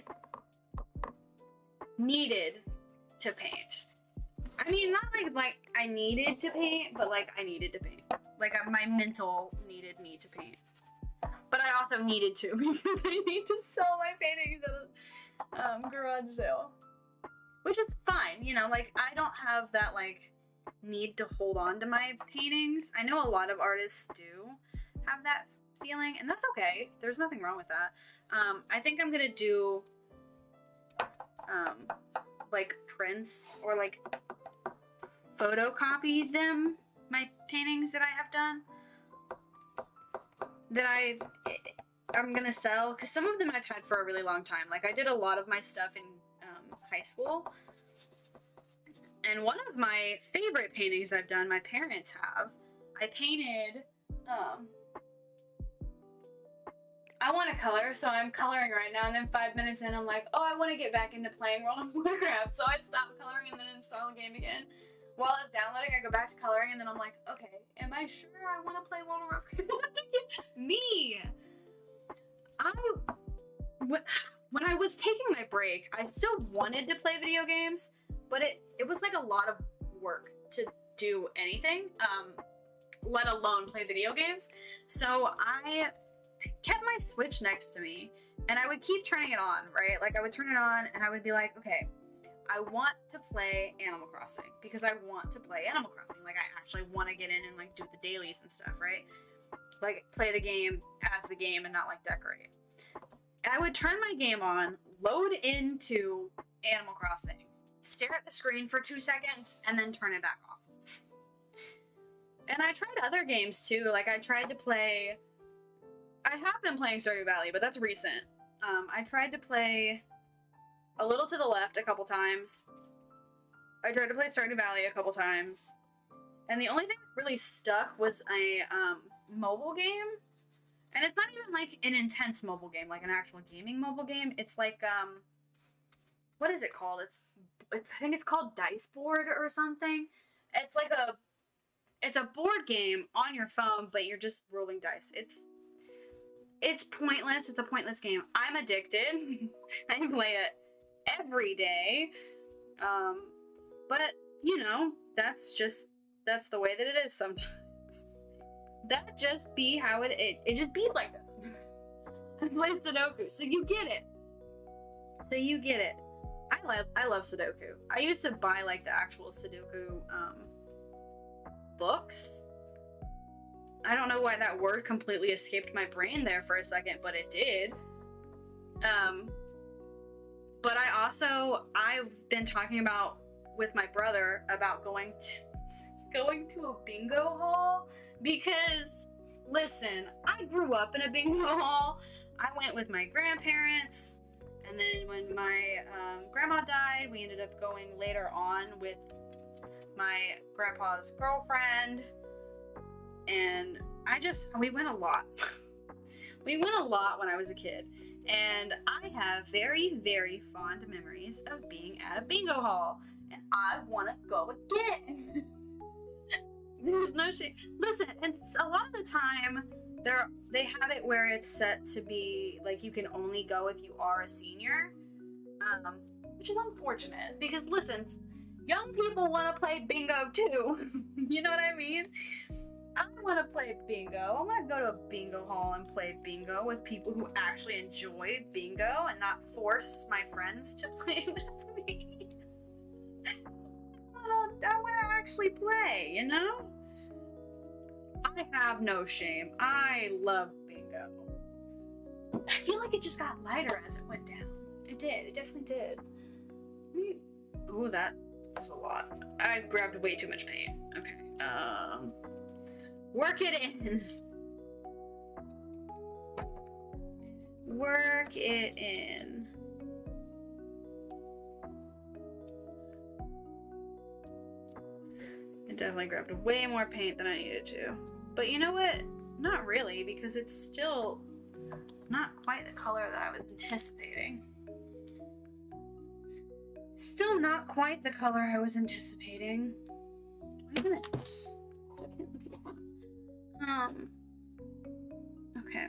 needed to paint. I mean, not like I needed to paint, but like I needed to paint. Like my mental needed me to paint. But I also needed to because I need to sell my paintings at a garage sale. Which is fine, you know, like I don't have that like need to hold on to my paintings. I know a lot of artists do have that feeling, and that's okay. There's nothing wrong with that. I think I'm gonna do like prints or like photocopy them, my paintings that I have done that I'm gonna sell, because some of them I've had for a really long time. Like I did a lot of my stuff in high school, and one of my favorite paintings I've done, my parents have, I painted I want to color, so I'm coloring right now, and then 5 minutes in I'm like, oh, I want to get back into playing World of Warcraft, so I stop coloring and then install the game again. While it's downloading, I go back to coloring, and then I'm like, okay, am I sure I want to play World of Warcraft? Me! When I was taking my break, I still wanted to play video games, but it was like a lot of work to do anything, let alone play video games. So I kept my Switch next to me, and I would keep turning it on, right? Like I would turn it on, and I would be like, okay, I want to play Animal Crossing because I want to play Animal Crossing. Like I actually want to get in and like do the dailies and stuff, right? like play the game as the game and not like decorate. I would turn my game on, load into Animal Crossing, stare at the screen for 2 seconds, and then turn it back off. And I tried other games too. Like I tried to play. I have been playing Stardew Valley, but that's recent. I tried to play A Little to the Left a couple times. I tried to play Stardew Valley a couple times. And the only thing that really stuck was a mobile game. And it's not even like an intense mobile game, like an actual gaming mobile game. It's like, what is it called? It's I think it's called Dice Board or something. It's like it's a board game on your phone, but you're just rolling dice. It's pointless. It's a pointless game. I'm addicted. I play it every day. But you know, that's the way that it is sometimes. That just be how it just be like this. I play Sudoku, so you get it. I love Sudoku. I used to buy like the actual Sudoku books. I don't know why that word completely escaped my brain there for a second, but it did. But I've been talking about with my brother about going to a bingo hall because, listen, I grew up in a bingo hall. I went with my grandparents, and then when my grandma died, we ended up going later on with my grandpa's girlfriend, and we went a lot. We went a lot when I was a kid, and I have very, very fond memories of being at a bingo hall, and I want to go again. There's no shame. Listen, and a lot of the time, they have it where it's set to be, like, you can only go if you are a senior, which is unfortunate, because, listen, young people want to play bingo, too. You know what I mean? I want to play bingo. I want to go to a bingo hall and play bingo with people who actually enjoy bingo and not force my friends to play with me. I want to actually play, you know? I have no shame. I love bingo. I feel like it just got lighter as it went down. It did. It definitely did. Ooh, that was a lot. I grabbed way too much paint. Okay. Work it in. Work it in. I definitely grabbed way more paint than I needed to. But you know what? Not really, because it's still not quite the color that I was anticipating. Still not quite the color I was anticipating. 20 minutes. Okay.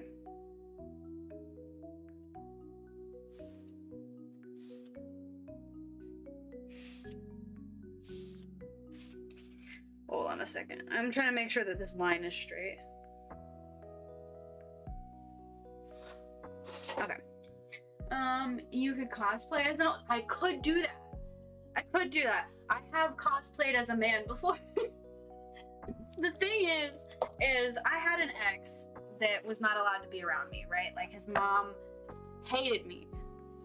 Hold on a second. I'm trying to make sure that this line is straight. Okay. You could cosplay as I could do that. I have cosplayed as a man before. The thing is I had an ex that was not allowed to be around me, right? Like his mom hated me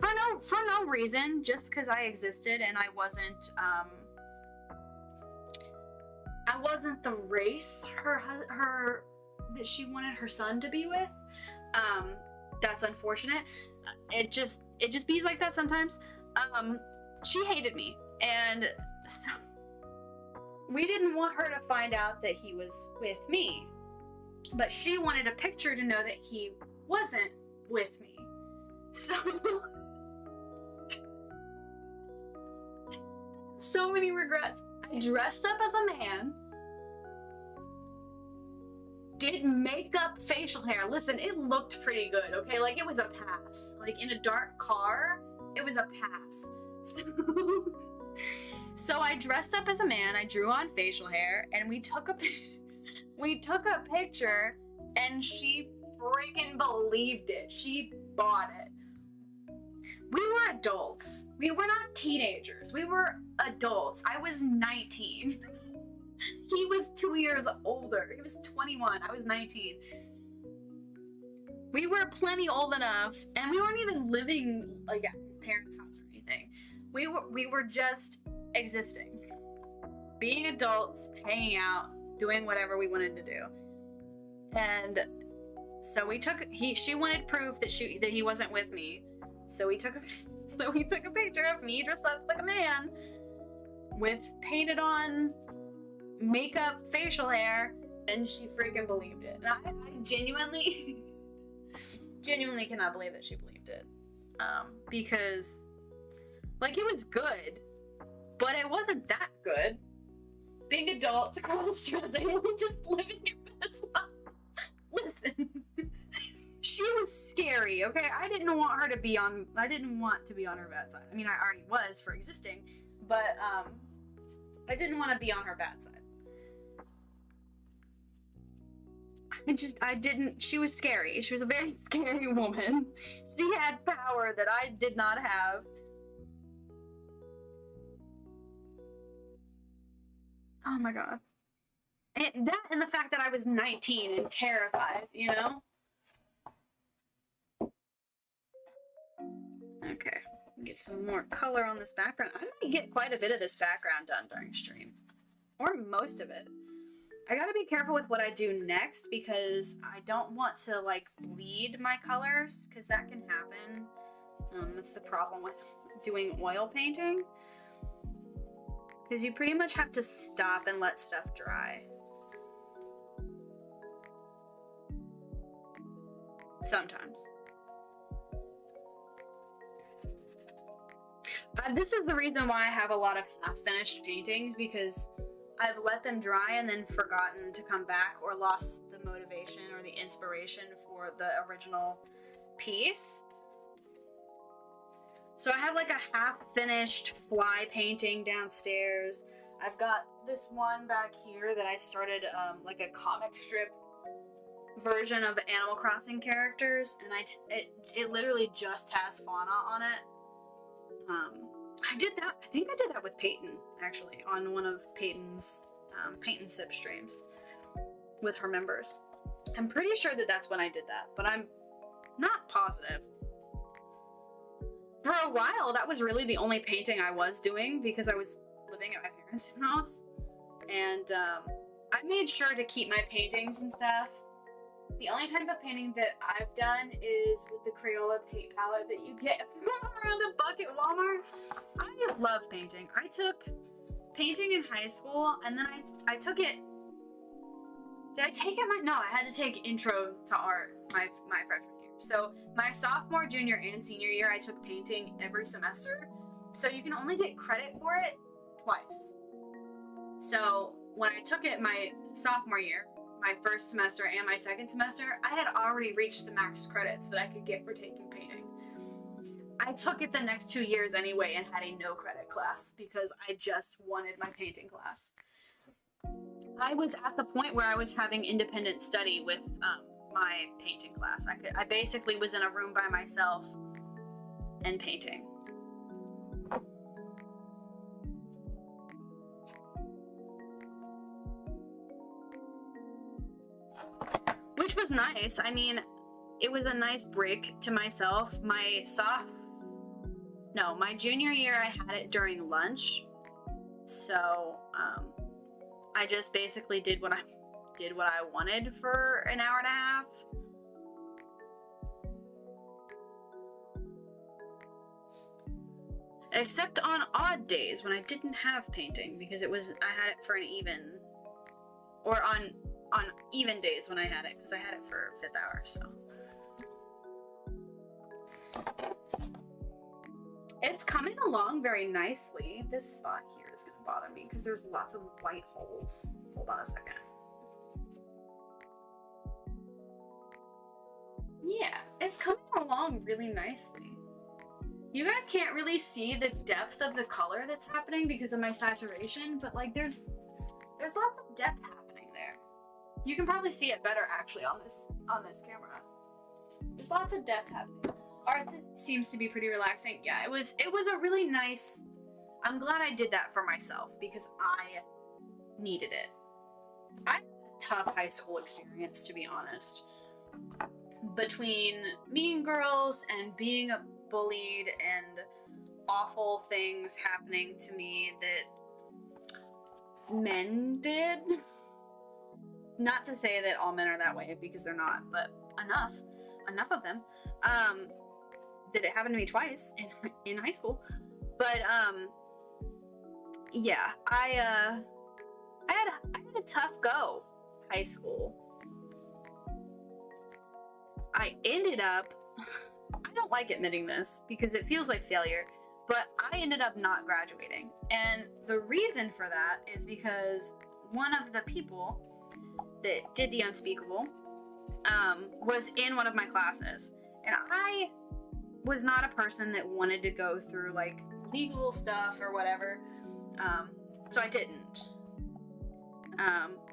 for no reason, just because I existed and I wasn't the race her that she wanted her son to be with. That's unfortunate. It just be like that sometimes. She hated me, and so we didn't want her to find out that he was with me, but she wanted a picture to know that he wasn't with me. So many regrets. I dressed up as a man, did makeup, facial hair. Listen, it looked pretty good, okay? Like, it was a pass. Like, in a dark car, it was a pass. So I dressed up as a man, I drew on facial hair, and we took a picture, and she freaking believed it. She bought it. We were adults. We were not teenagers. We were adults. I was 19. He was 2 years older. He was 21. I was 19. We were plenty old enough, and we weren't even living like at his parents' house or anything. We were just existing, being adults, hanging out, doing whatever we wanted to do. And so she wanted proof that he wasn't with me. So we took a picture of me dressed up like a man with painted on makeup facial hair, and she freaking believed it. And I genuinely cannot believe that she believed it. Because like it was good, but it wasn't that good. Being adults, college students, just living your best life. Listen, she was scary, okay? I didn't want to be on her bad side. I mean, I already was for existing, but I didn't want to be on her bad side. She was scary. She was a very scary woman. She had power that I did not have. Oh my god. And the fact that I was 19 and terrified, you know? Okay, get some more color on this background. I might get quite a bit of this background done during stream. Or most of it. I gotta be careful with what I do next because I don't want to like bleed my colors because that can happen. That's the problem with doing oil painting. Because you pretty much have to stop and let stuff dry. Sometimes. This is the reason why I have a lot of half-finished paintings, because I've let them dry and then forgotten to come back or lost the motivation or the inspiration for the original piece. So I have like a half-finished fly painting downstairs. I've got this one back here that I started like a comic strip version of Animal Crossing characters, and it literally just has fauna on it. I think I did that with Peyton, actually, on one of Peyton's Paint and Sip streams with her members. I'm pretty sure that that's when I did that, but I'm not positive. For a while, that was really the only painting I was doing because I was living at my parents' house, and I made sure to keep my paintings and stuff. The only type of painting that I've done is with the Crayola paint palette that you get around a buck at Walmart. I love painting. I took painting in high school, and then I took it. Did I take it? No, I had to take Intro to Art my freshman year. So my sophomore, junior, and senior year, I took painting every semester. So you can only get credit for it twice. So when I took it my sophomore year, my first semester and my second semester, I had already reached the max credits that I could get for taking painting. I took it the next 2 years anyway and had a no credit class because I just wanted my painting class. I was at the point where I was having independent study with my painting class. I basically was in a room by myself and painting. Which was nice. I mean, it was a nice break to myself. My junior year I had it during lunch. So, I just basically did what I wanted for an hour and a half. Except on odd days when I didn't have painting because I had it for an even, or on even days when I had it, because I had it for 5th hour, so. It's coming along very nicely. This spot here is going to bother me because there's lots of white holes. Hold on a second. Yeah, it's coming along really nicely. You guys can't really see the depth of the color that's happening because of my saturation, but like there's lots of depth happening there. You can probably see it better actually on this camera. There's lots of depth happening. Art seems to be pretty relaxing. Yeah, it was a really nice. I'm glad I did that for myself because I needed it. I had a tough high school experience, to be honest. between mean girls and being bullied and awful things happening to me that men did. Not to say that all men are that way, because they're not, but enough of them. Did it happen to me twice in high school? But yeah, I had a tough go high school. I ended up, I don't like admitting this because it feels like failure, but I ended up not graduating. And the reason for that is because one of the people that did the unspeakable was in one of my classes. And I was not a person that wanted to go through like legal stuff or whatever. So I didn't.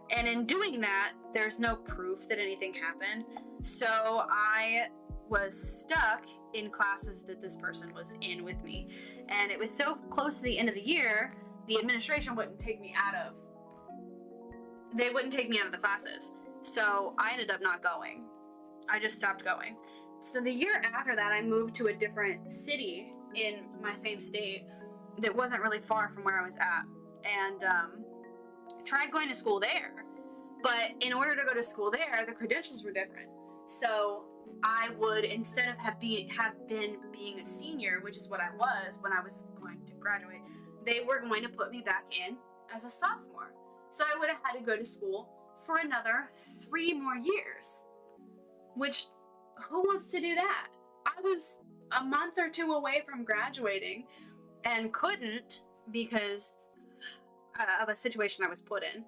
And in doing that, there's no proof that anything happened. So I was stuck in classes that this person was in with me. And it was so close to the end of the year, the administration wouldn't take me out of the classes. So I ended up not going. I just stopped going. So the year after that, I moved to a different city in my same state that wasn't really far from where I was at. And tried going to school there. But in order to go to school there, the credentials were different. So I would, instead of have been being a senior, which is what I was when I was going to graduate, they were going to put me back in as a sophomore. So I would have had to go to school for another 3 more years. Which, who wants to do that? I was a month or 2 away from graduating and couldn't because of a situation I was put in,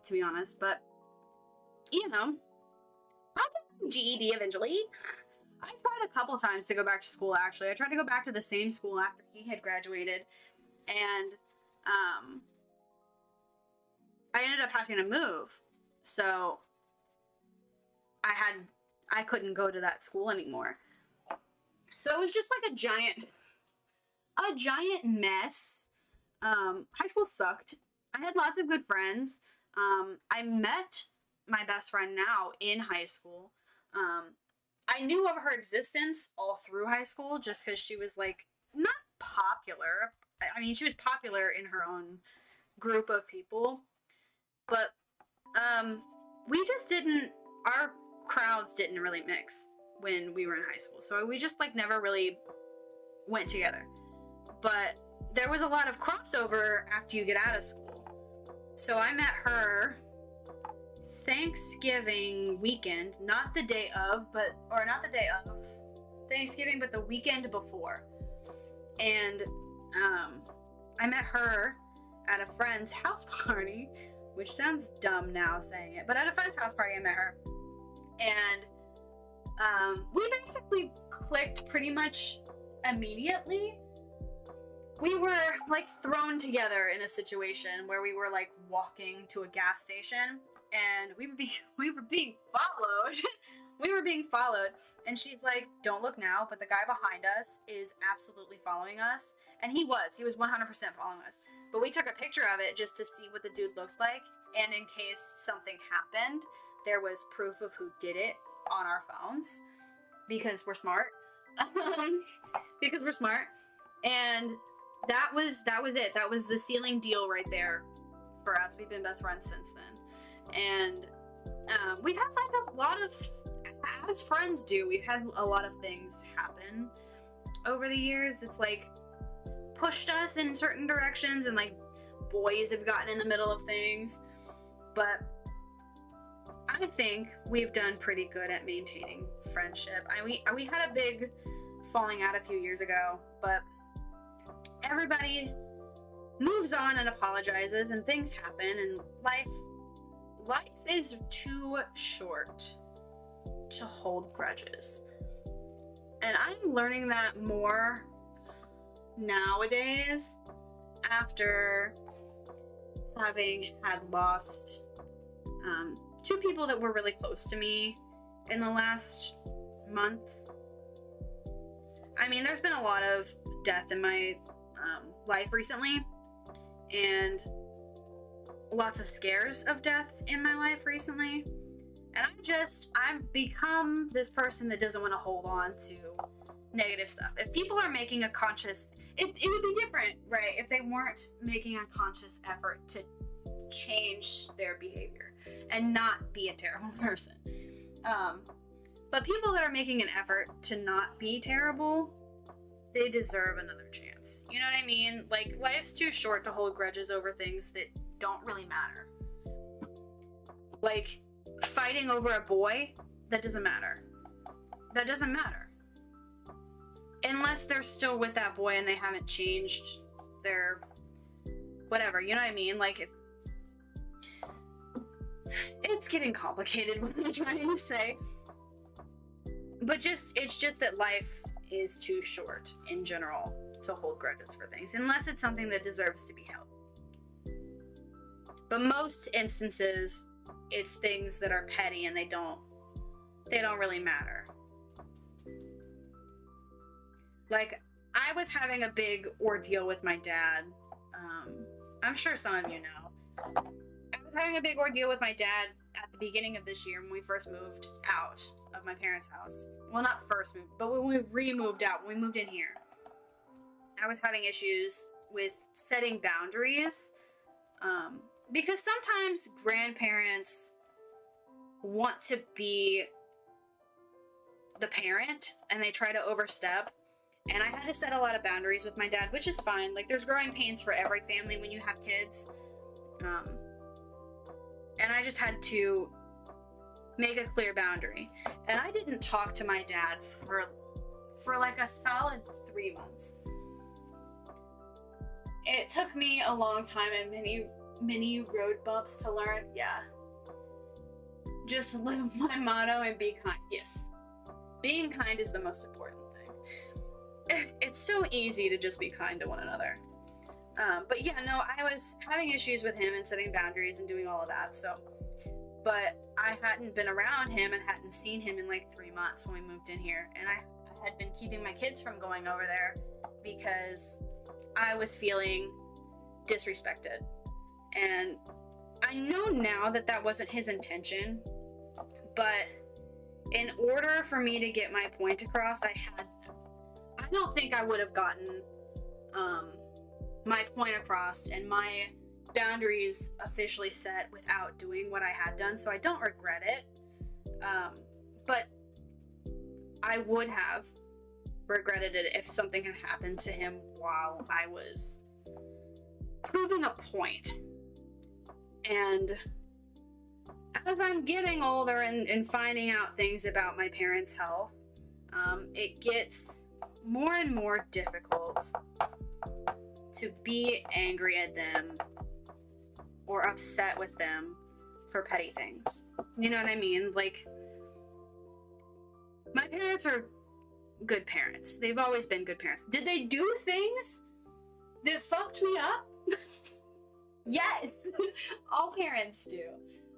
to be honest. But, you know, I'll get GED eventually. I tried a couple times to go back to school, actually. I tried to go back to the same school after he had graduated, and I ended up having to move. So I couldn't go to that school anymore. So it was just like a giant mess. High school sucked. I had lots of good friends. I met my best friend now in high school. I knew of her existence all through high school just because she was like not popular. I mean, she was popular in her own group of people, but we just didn't, our crowds didn't really mix when we were in high school. So we just like never really went together. But there was a lot of crossover after you get out of school. So I met her Thanksgiving weekend, not the day of Thanksgiving, but the weekend before. And I met her at a friend's house party, which sounds dumb now saying it, but at a friend's house party I met her. And we basically clicked pretty much immediately. We were like thrown together in a situation where we were like walking to a gas station and we were being followed. We were being followed, and she's like, "Don't look now," but the guy behind us is absolutely following us, and he was 100% following us. But we took a picture of it just to see what the dude looked like, and in case something happened, there was proof of who did it on our phones, because we're smart. Because we're smart. And that was it. That was the sealing deal right there for us. We've been best friends since then. And we've had like a lot of, as friends do, we've had a lot of things happen over the years. It's like pushed us in certain directions, and like boys have gotten in the middle of things. But I think we've done pretty good at maintaining friendship. We had a big falling out a few years ago, but everybody moves on and apologizes, and things happen, and life is too short to hold grudges. And I'm learning that more nowadays after having had lost 2 people that were really close to me in the last month. I mean, there's been a lot of death in my life recently, and lots of scares of death in my life recently. And I've become this person that doesn't want to hold on to negative stuff. If people are making a conscious, it would be different, right? If they weren't making a conscious effort to change their behavior and not be a terrible person. But people that are making an effort to not be terrible, they deserve another chance. You know what I mean? Like, life's too short to hold grudges over things that don't really matter. Like, fighting over a boy, that doesn't matter. That doesn't matter. Unless they're still with that boy and they haven't changed their whatever, you know what I mean? Like, if it's getting complicated what I'm trying to say. But it's just that life is too short in general to hold grudges for things, unless it's something that deserves to be held. But most instances, it's things that are petty and they don't really matter. Like, I was having a big ordeal with my dad. I'm sure some of you know. I was having a big ordeal with my dad at the beginning of this year when we first moved out of my parents' house. Well, not first moved, but when we re-moved out, when we moved in here. I was having issues with setting boundaries. Because sometimes grandparents want to be the parent and they try to overstep. And I had to set a lot of boundaries with my dad, which is fine. Like, there's growing pains for every family when you have kids. And I just had to make a clear boundary. And I didn't talk to my dad for like a solid 3 months. It took me a long time and many road bumps to learn. Yeah. Just live my motto and be kind. Yes. Being kind is the most important thing. It's so easy to just be kind to one another. But yeah, no, I was having issues with him and setting boundaries and doing all of that, so. But I hadn't been around him and hadn't seen him in like 3 months when we moved in here. And I had been keeping my kids from going over there because I was feeling disrespected. And I know now that that wasn't his intention, but in order for me to get my point across, I don't think I would have gotten my point across and my boundaries officially set without doing what I had done, so I don't regret it. But I would have regretted it if something had happened to him while I was proving a point. And as I'm getting older and finding out things about my parents' health, it gets more and more difficult to be angry at them or upset with them for petty things. You know what I mean? Like, my parents are good parents. They've always been good parents. Did they do things that fucked me up? Yes! All parents do.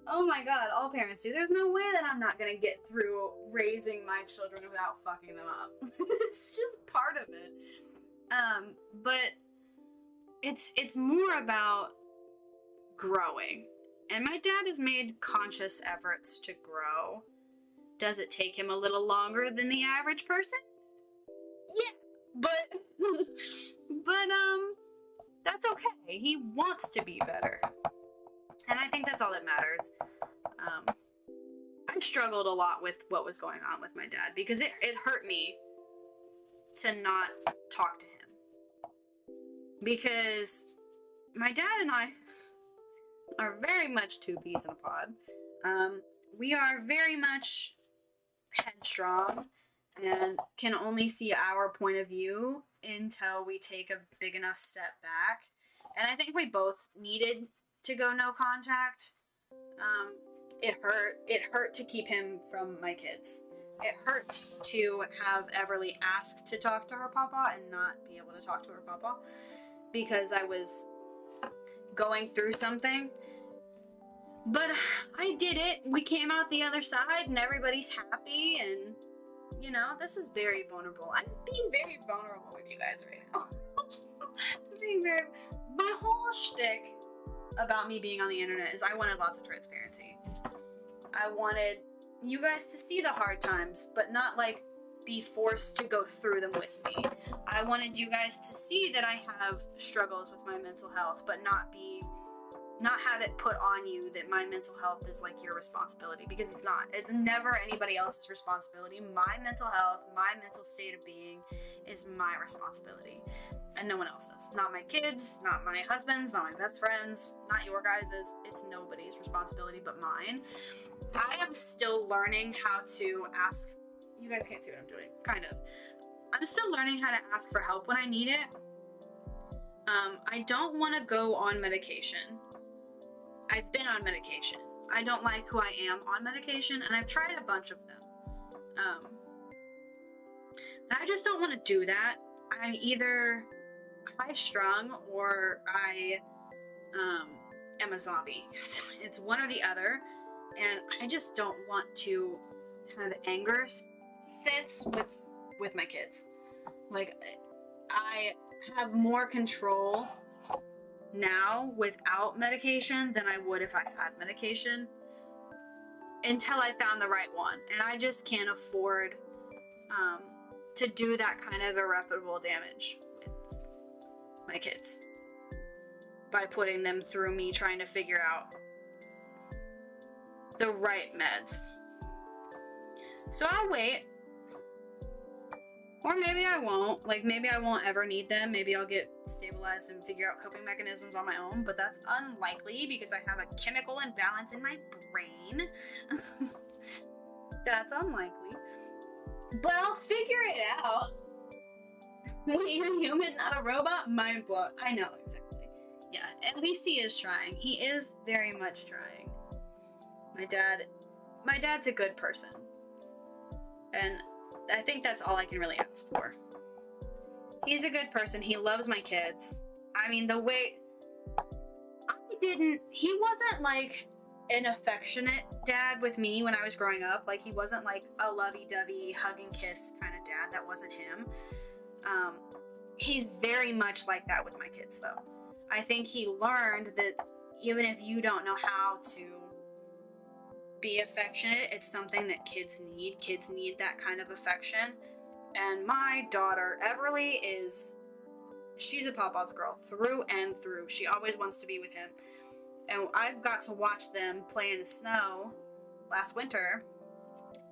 Oh my god, all parents do. There's no way that I'm not gonna get through raising my children without fucking them up. It's just part of it. But it's more about growing. And my dad has made conscious efforts to grow. Does it take him a little longer than the average person? Yeah, but that's okay. He wants to be better. And I think that's all that matters. I struggled a lot with what was going on with my dad because it hurt me to not talk to him. Because my dad and I are very much two peas in a pod. We are very much headstrong and can only see our point of view until we take a big enough step back. And I think we both needed to go no contact. It hurt to keep him from my kids. It hurt to have Everly ask to talk to her papa and not be able to talk to her papa because I was going through something. But I did it. We came out the other side and everybody's happy, and you know, this is very vulnerable. I'm being very vulnerable with you guys right now. My whole shtick about me being on the internet is I wanted lots of transparency. I wanted you guys to see the hard times, but not like be forced to go through them with me. I wanted you guys to see that I have struggles with my mental health, but not have it put on you that my mental health is like your responsibility, because it's not. It's never anybody else's responsibility. My mental health, my mental state of being is my responsibility, and no one else's. Not my kids, not my husband's, not my best friends, not your guys's. It's nobody's responsibility but mine. I am still learning how to ask. You guys can't see what I'm doing, kind of. I'm still learning how to ask for help when I need it. I don't want to go on medication. I've been on medication. I don't like who I am on medication, and I've tried a bunch of them. I just don't want to do that. I'm either high strung or I am a zombie. It's one or the other, and I just don't want to have anger fits with my kids. Like, I have more control now without medication than I would if I had medication, until I found the right one, and I just can't afford to do that kind of irreparable damage with my kids by putting them through me trying to figure out the right meds. So I'll wait. Or maybe I won't. Like, maybe I won't ever need them. Maybe I'll get stabilized and figure out coping mechanisms on my own, but that's unlikely because I have a chemical imbalance in my brain. That's unlikely. But I'll figure it out. You're human, not a robot? Mind blown. I know, exactly. Yeah, at least he is trying. He is very much trying. My dad's a good person. And I think that's all I can really ask for. He's a good person. He loves my kids. I mean, he wasn't like an affectionate dad with me when I was growing up. Like, he wasn't like a lovey-dovey hug and kiss kind of dad. That wasn't him. He's very much like that with my kids, though. I think he learned that even if you don't know how to be affectionate, it's something that kids need. Kids need that kind of affection. And my daughter, Everly, she's a Papa's girl through and through. She always wants to be with him. And I got to watch them play in the snow last winter,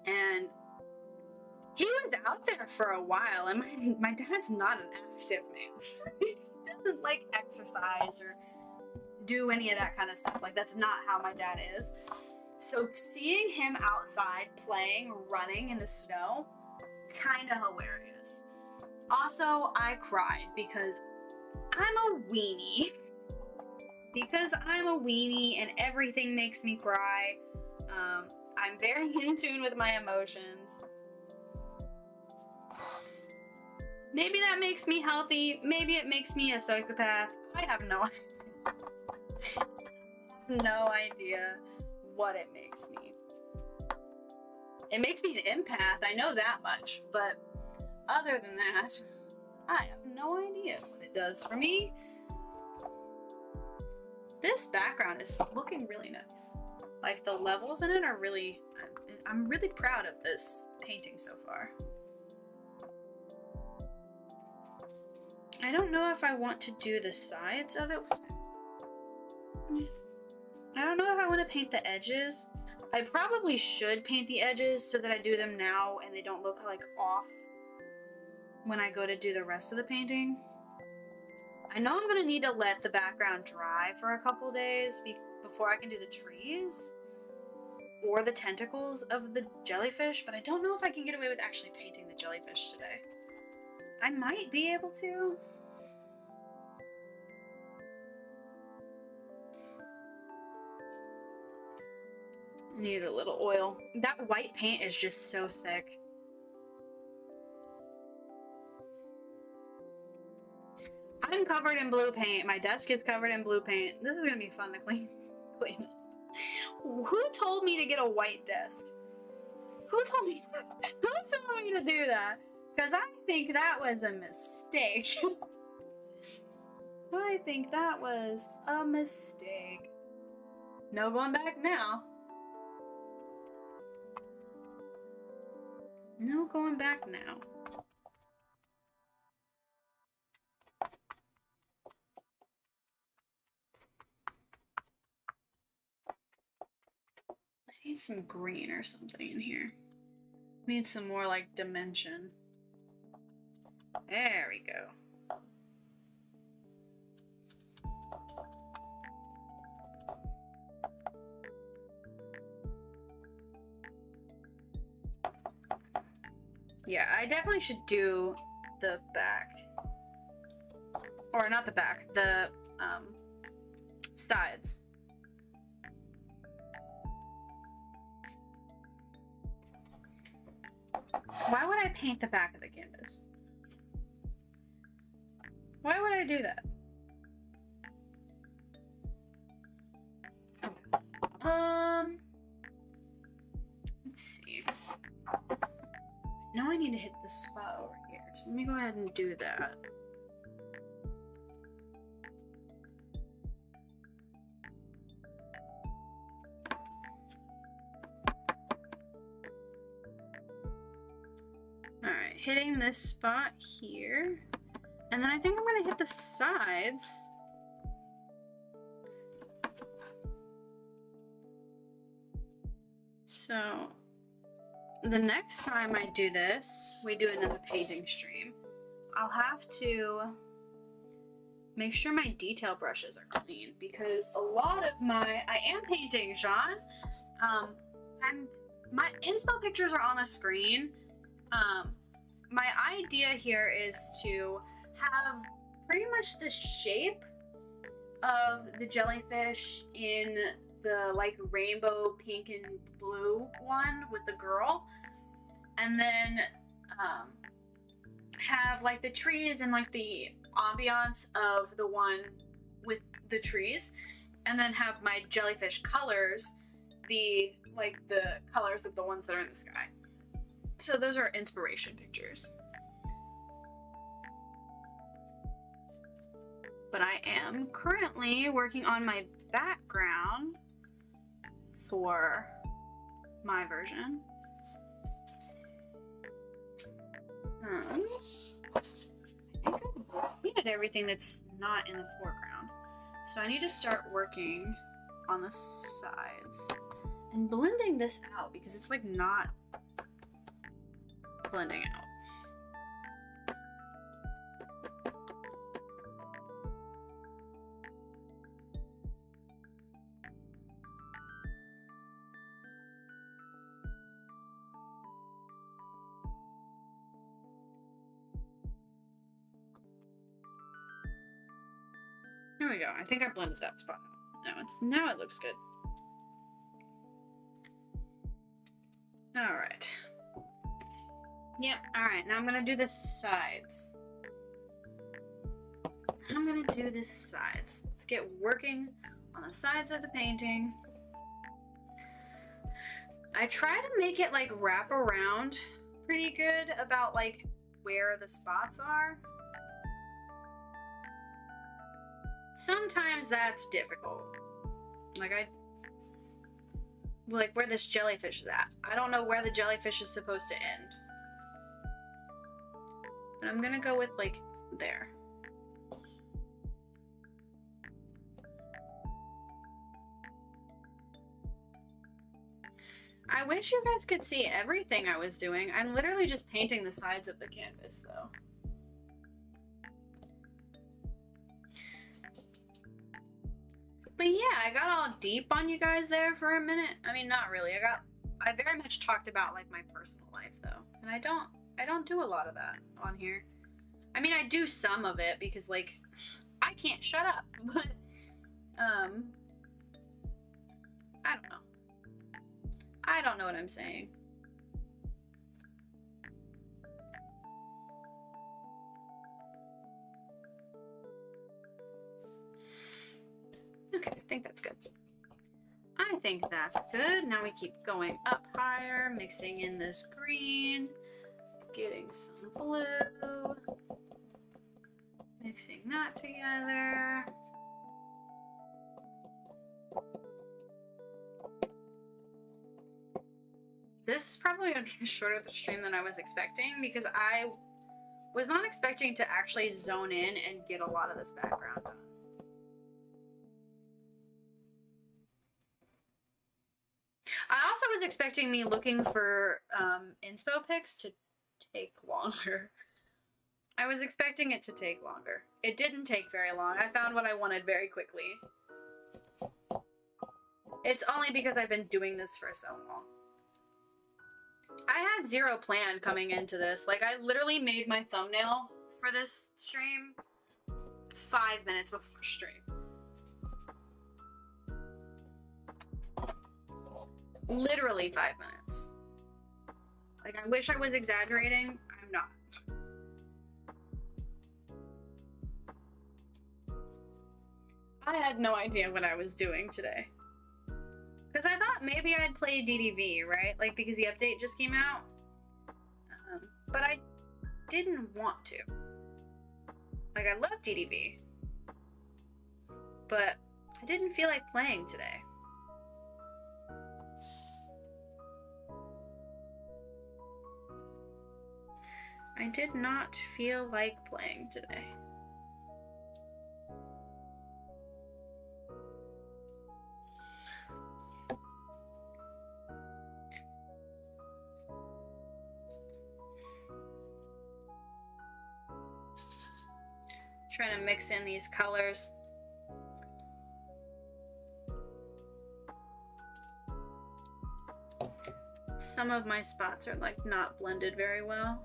and he was out there for a while, and my dad's not an active man. He doesn't like exercise or do any of that kind of stuff. Like, that's not how my dad is. So seeing him outside playing, running in the snow, kind of hilarious. Also, I cried because I'm a weenie. And everything makes me cry. I'm very in tune with my emotions. Maybe that makes me healthy. Maybe it makes me a psychopath. I have no idea what it makes me. It makes me an empath, I know that much, but other than that, I have no idea what it does for me. This background is looking really nice. Like, the levels in it are really, I'm really proud of this painting so far. I don't know if I want to do the sides of it. I don't know if I want to paint the edges. I probably should paint the edges so that I do them now and they don't look like off when I go to do the rest of the painting. I know I'm going to need to let the background dry for a couple days before I can do the trees or the tentacles of the jellyfish, but I don't know if I can get away with actually painting the jellyfish today. I might be able to. I need a little oil. That white paint is just so thick. I'm covered in blue paint. My desk is covered in blue paint. This is gonna be fun to clean it. Who told me to get a white desk? Who told me to do that? Because I think that was a mistake. I think that was a mistake. No going back now. No going back now. I need some green or something in here. Need some more like dimension. There we go. Yeah, I definitely should do the back. Or not the back, the sides. Why would I paint the back of the canvas? Why would I do that? Let's see. Now I need to hit the spot over here. So let me go ahead and do that. Alright, hitting this spot here. And then I think I'm gonna hit the sides. So the next time I do this, we do another painting stream, I'll have to make sure my detail brushes are clean because a lot of I am painting, Sean. And my inspo pictures are on the screen. My idea here is to have pretty much the shape of the jellyfish in the like rainbow pink and blue one with the girl, and then have like the trees and like the ambiance of the one with the trees, and then have my jellyfish colors be like the colors of the ones that are in the sky. So those are inspiration pictures. But I am currently working on my background for my version. I think I've painted everything that's not in the foreground. So I need to start working on the sides and blending this out because it's like not blending out. There we go. I think I blended that spot out. Now it looks good. All right. Yep. All right. Now I'm gonna do the sides. Let's get working on the sides of the painting. I try to make it like wrap around pretty good about like where the spots are. Sometimes that's difficult. Like where this jellyfish is at. I don't know where the jellyfish is supposed to end. But I'm gonna go with like there. I wish you guys could see everything I was doing. I'm literally just painting the sides of the canvas though. But yeah, I got all deep on you guys there for a minute. I mean, not really. I very much talked about like my personal life though. And I don't do a lot of that on here. I mean, I do some of it because like I can't shut up, but I don't know. I don't know what I'm saying. Okay, I think that's good. I think that's good. Now we keep going up higher, mixing in this green, getting some blue, mixing that together. this is probably going to be a shorter stream than I was expecting because I was not expecting to actually zone in and get a lot of this background done. I also was expecting me looking for inspo pics to take longer. I was expecting it to take longer. It didn't take very long. I found what I wanted very quickly. It's only because I've been doing this for so long. I had zero plan coming into this. Like, I literally made my thumbnail for this stream 5 minutes before stream. Literally 5 minutes. Like, I wish I was exaggerating. I'm not. I had no idea what I was doing today. Because I thought maybe I'd play DDV, right? Like, because the update just came out. But I didn't want to. Like, I love DDV. But I didn't feel like playing today. I did not feel like playing today. Trying to mix in these colors. Some of my spots are like not blended very well.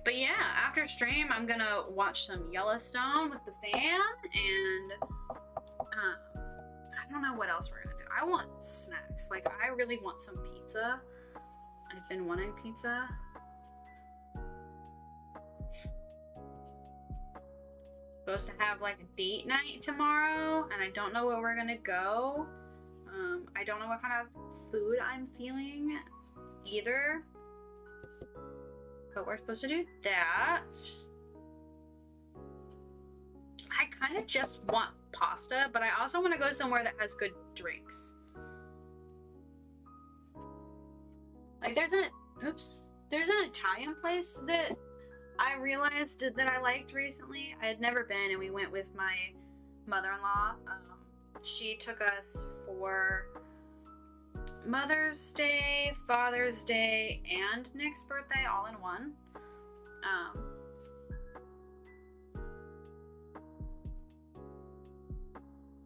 But yeah, after stream, I'm gonna watch some Yellowstone with the fam, and I don't know what else we're gonna do. I want snacks. Like, I really want some pizza. I've been wanting pizza. Supposed to have like a date night tomorrow, and I don't know where we're gonna go. I don't know what kind of food I'm feeling either. But we're supposed to do that. I kind of just want pasta, but I also want to go somewhere that has good drinks. Like, there's an Italian place that I realized that I liked recently. I had never been, and we went with my mother-in-law. She took us for Mother's Day, Father's Day, and Nick's birthday all in one.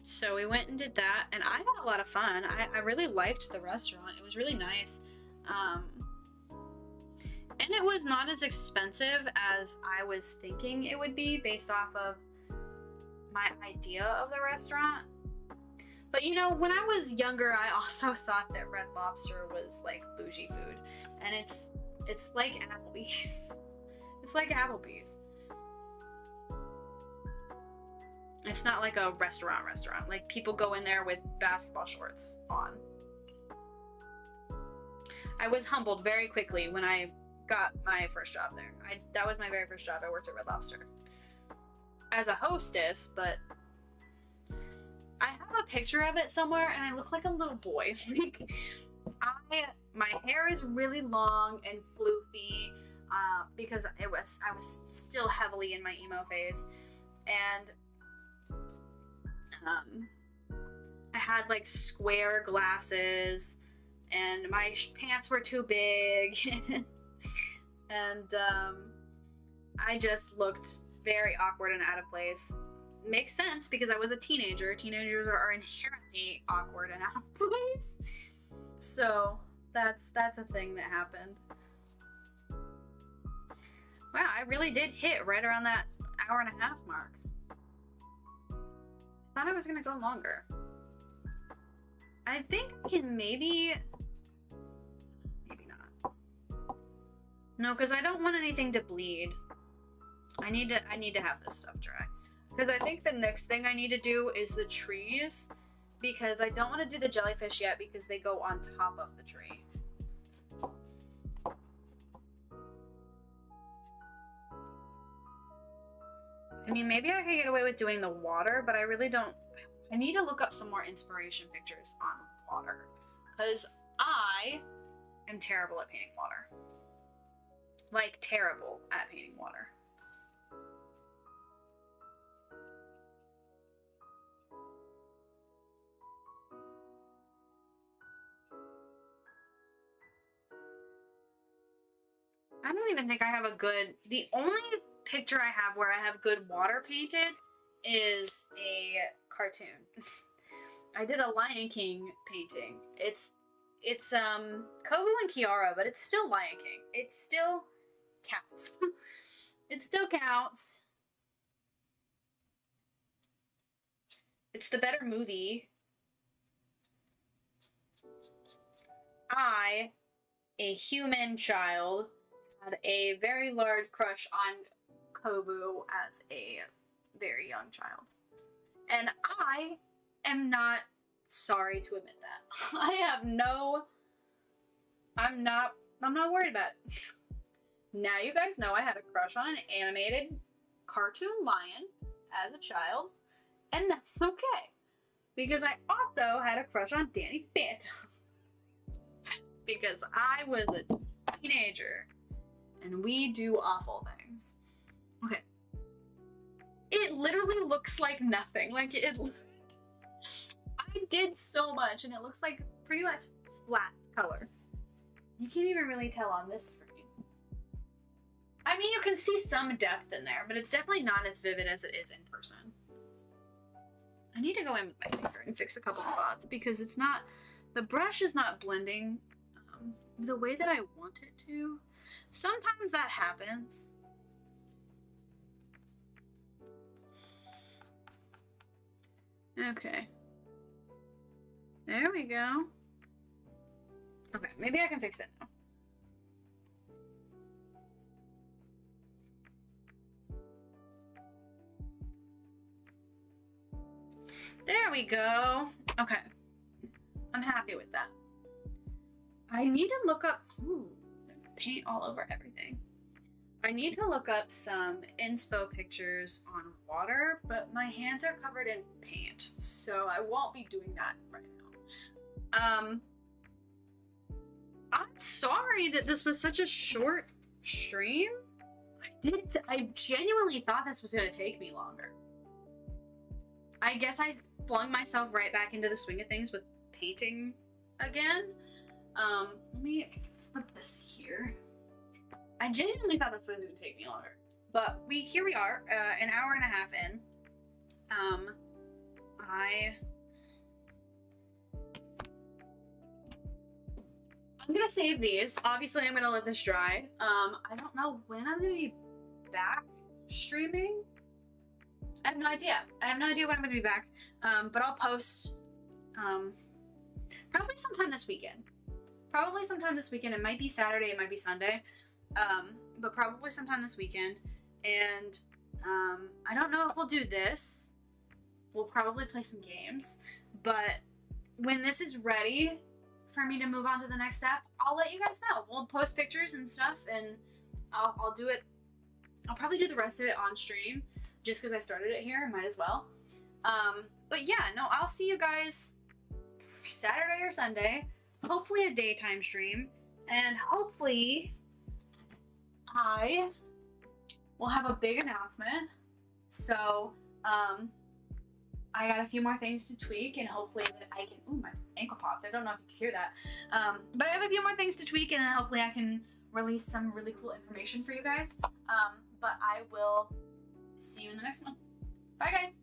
So we went and did that, and I had a lot of fun. I really liked the restaurant. It was really nice. And it was not as expensive as I was thinking it would be based off of my idea of the restaurant. But you know, when I was younger, I also thought that Red Lobster was like bougie food. And it's like Applebee's. It's like Applebee's. It's not like a restaurant. Like, people go in there with basketball shorts on. I was humbled very quickly when I got my first job there. That was my very first job. I worked at Red Lobster as a hostess, but I have a picture of it somewhere, and I look like a little boy. Like, my hair is really long and floofy because I was still heavily in my emo phase, and I had like square glasses, and my pants were too big, and I just looked very awkward and out of place. Makes sense because I was a teenager. Teenagers are inherently awkward and out of place. So that's a thing that happened. Wow, I really did hit right around that hour and a half mark. I thought I was gonna go longer. I think I can maybe not. No, because I don't want anything to bleed. I need to have this stuff dry. Because I think the next thing I need to do is the trees, because I don't want to do the jellyfish yet because they go on top of the tree. I mean, maybe I could get away with doing the water, but I really don't I need to look up some more inspiration pictures on water, because I am terrible at painting water. Like, terrible at painting water. I don't even think I have a good... The only picture I have where I have good water painted is a cartoon. I did a Lion King painting. It's Kovu and Kiara, but it's still Lion King. It still counts. It still counts. It's the better movie. I, a human child, had a very large crush on Kovu as a very young child. And I am not sorry to admit that. I'm not worried about it. Now you guys know I had a crush on an animated cartoon lion as a child, and that's okay. Because I also had a crush on Danny Phantom. Because I was a teenager, and we do awful things. Okay. It literally looks like nothing. Like, I did so much, and it looks like pretty much flat color. You can't even really tell on this screen. I mean, you can see some depth in there, but it's definitely not as vivid as it is in person. I need to go in with my finger and fix a couple spots, because it's not... The brush is not blending the way that I want it to. Sometimes that happens. Okay. There we go. Okay, maybe I can fix it now. There we go. Okay. I'm happy with that. I need to look up... Ooh, paint all over everything. I need to look up some inspo pictures on water, but my hands are covered in paint, so I won't be doing that right now. I'm sorry that this was such a short stream. I genuinely thought this was going to take me longer. I guess I flung myself right back into the swing of things with painting again. Let me put this here. I genuinely thought this was going to take me longer, but here we are, an hour and a half in. I'm gonna save these. Obviously, I'm gonna let this dry. I don't know when I'm gonna be back streaming. I have no idea. I have no idea when I'm gonna be back. But I'll post, probably sometime this weekend. Probably sometime this weekend. It might be Saturday, it might be Sunday. But probably sometime this weekend. And, I don't know if we'll do this. We'll probably play some games. But when this is ready for me to move on to the next step, I'll let you guys know. We'll post pictures and stuff, and I'll do it. I'll probably do the rest of it on stream, just because I started it here, I might as well. But yeah, no, I'll see you guys Saturday or Sunday. Hopefully a daytime stream, and hopefully I will have a big announcement. So, I got a few more things to tweak, and hopefully that I can... Ooh, my ankle popped. I don't know if you can hear that. But I have a few more things to tweak, and hopefully I can release some really cool information for you guys. But I will see you in the next one. Bye, guys!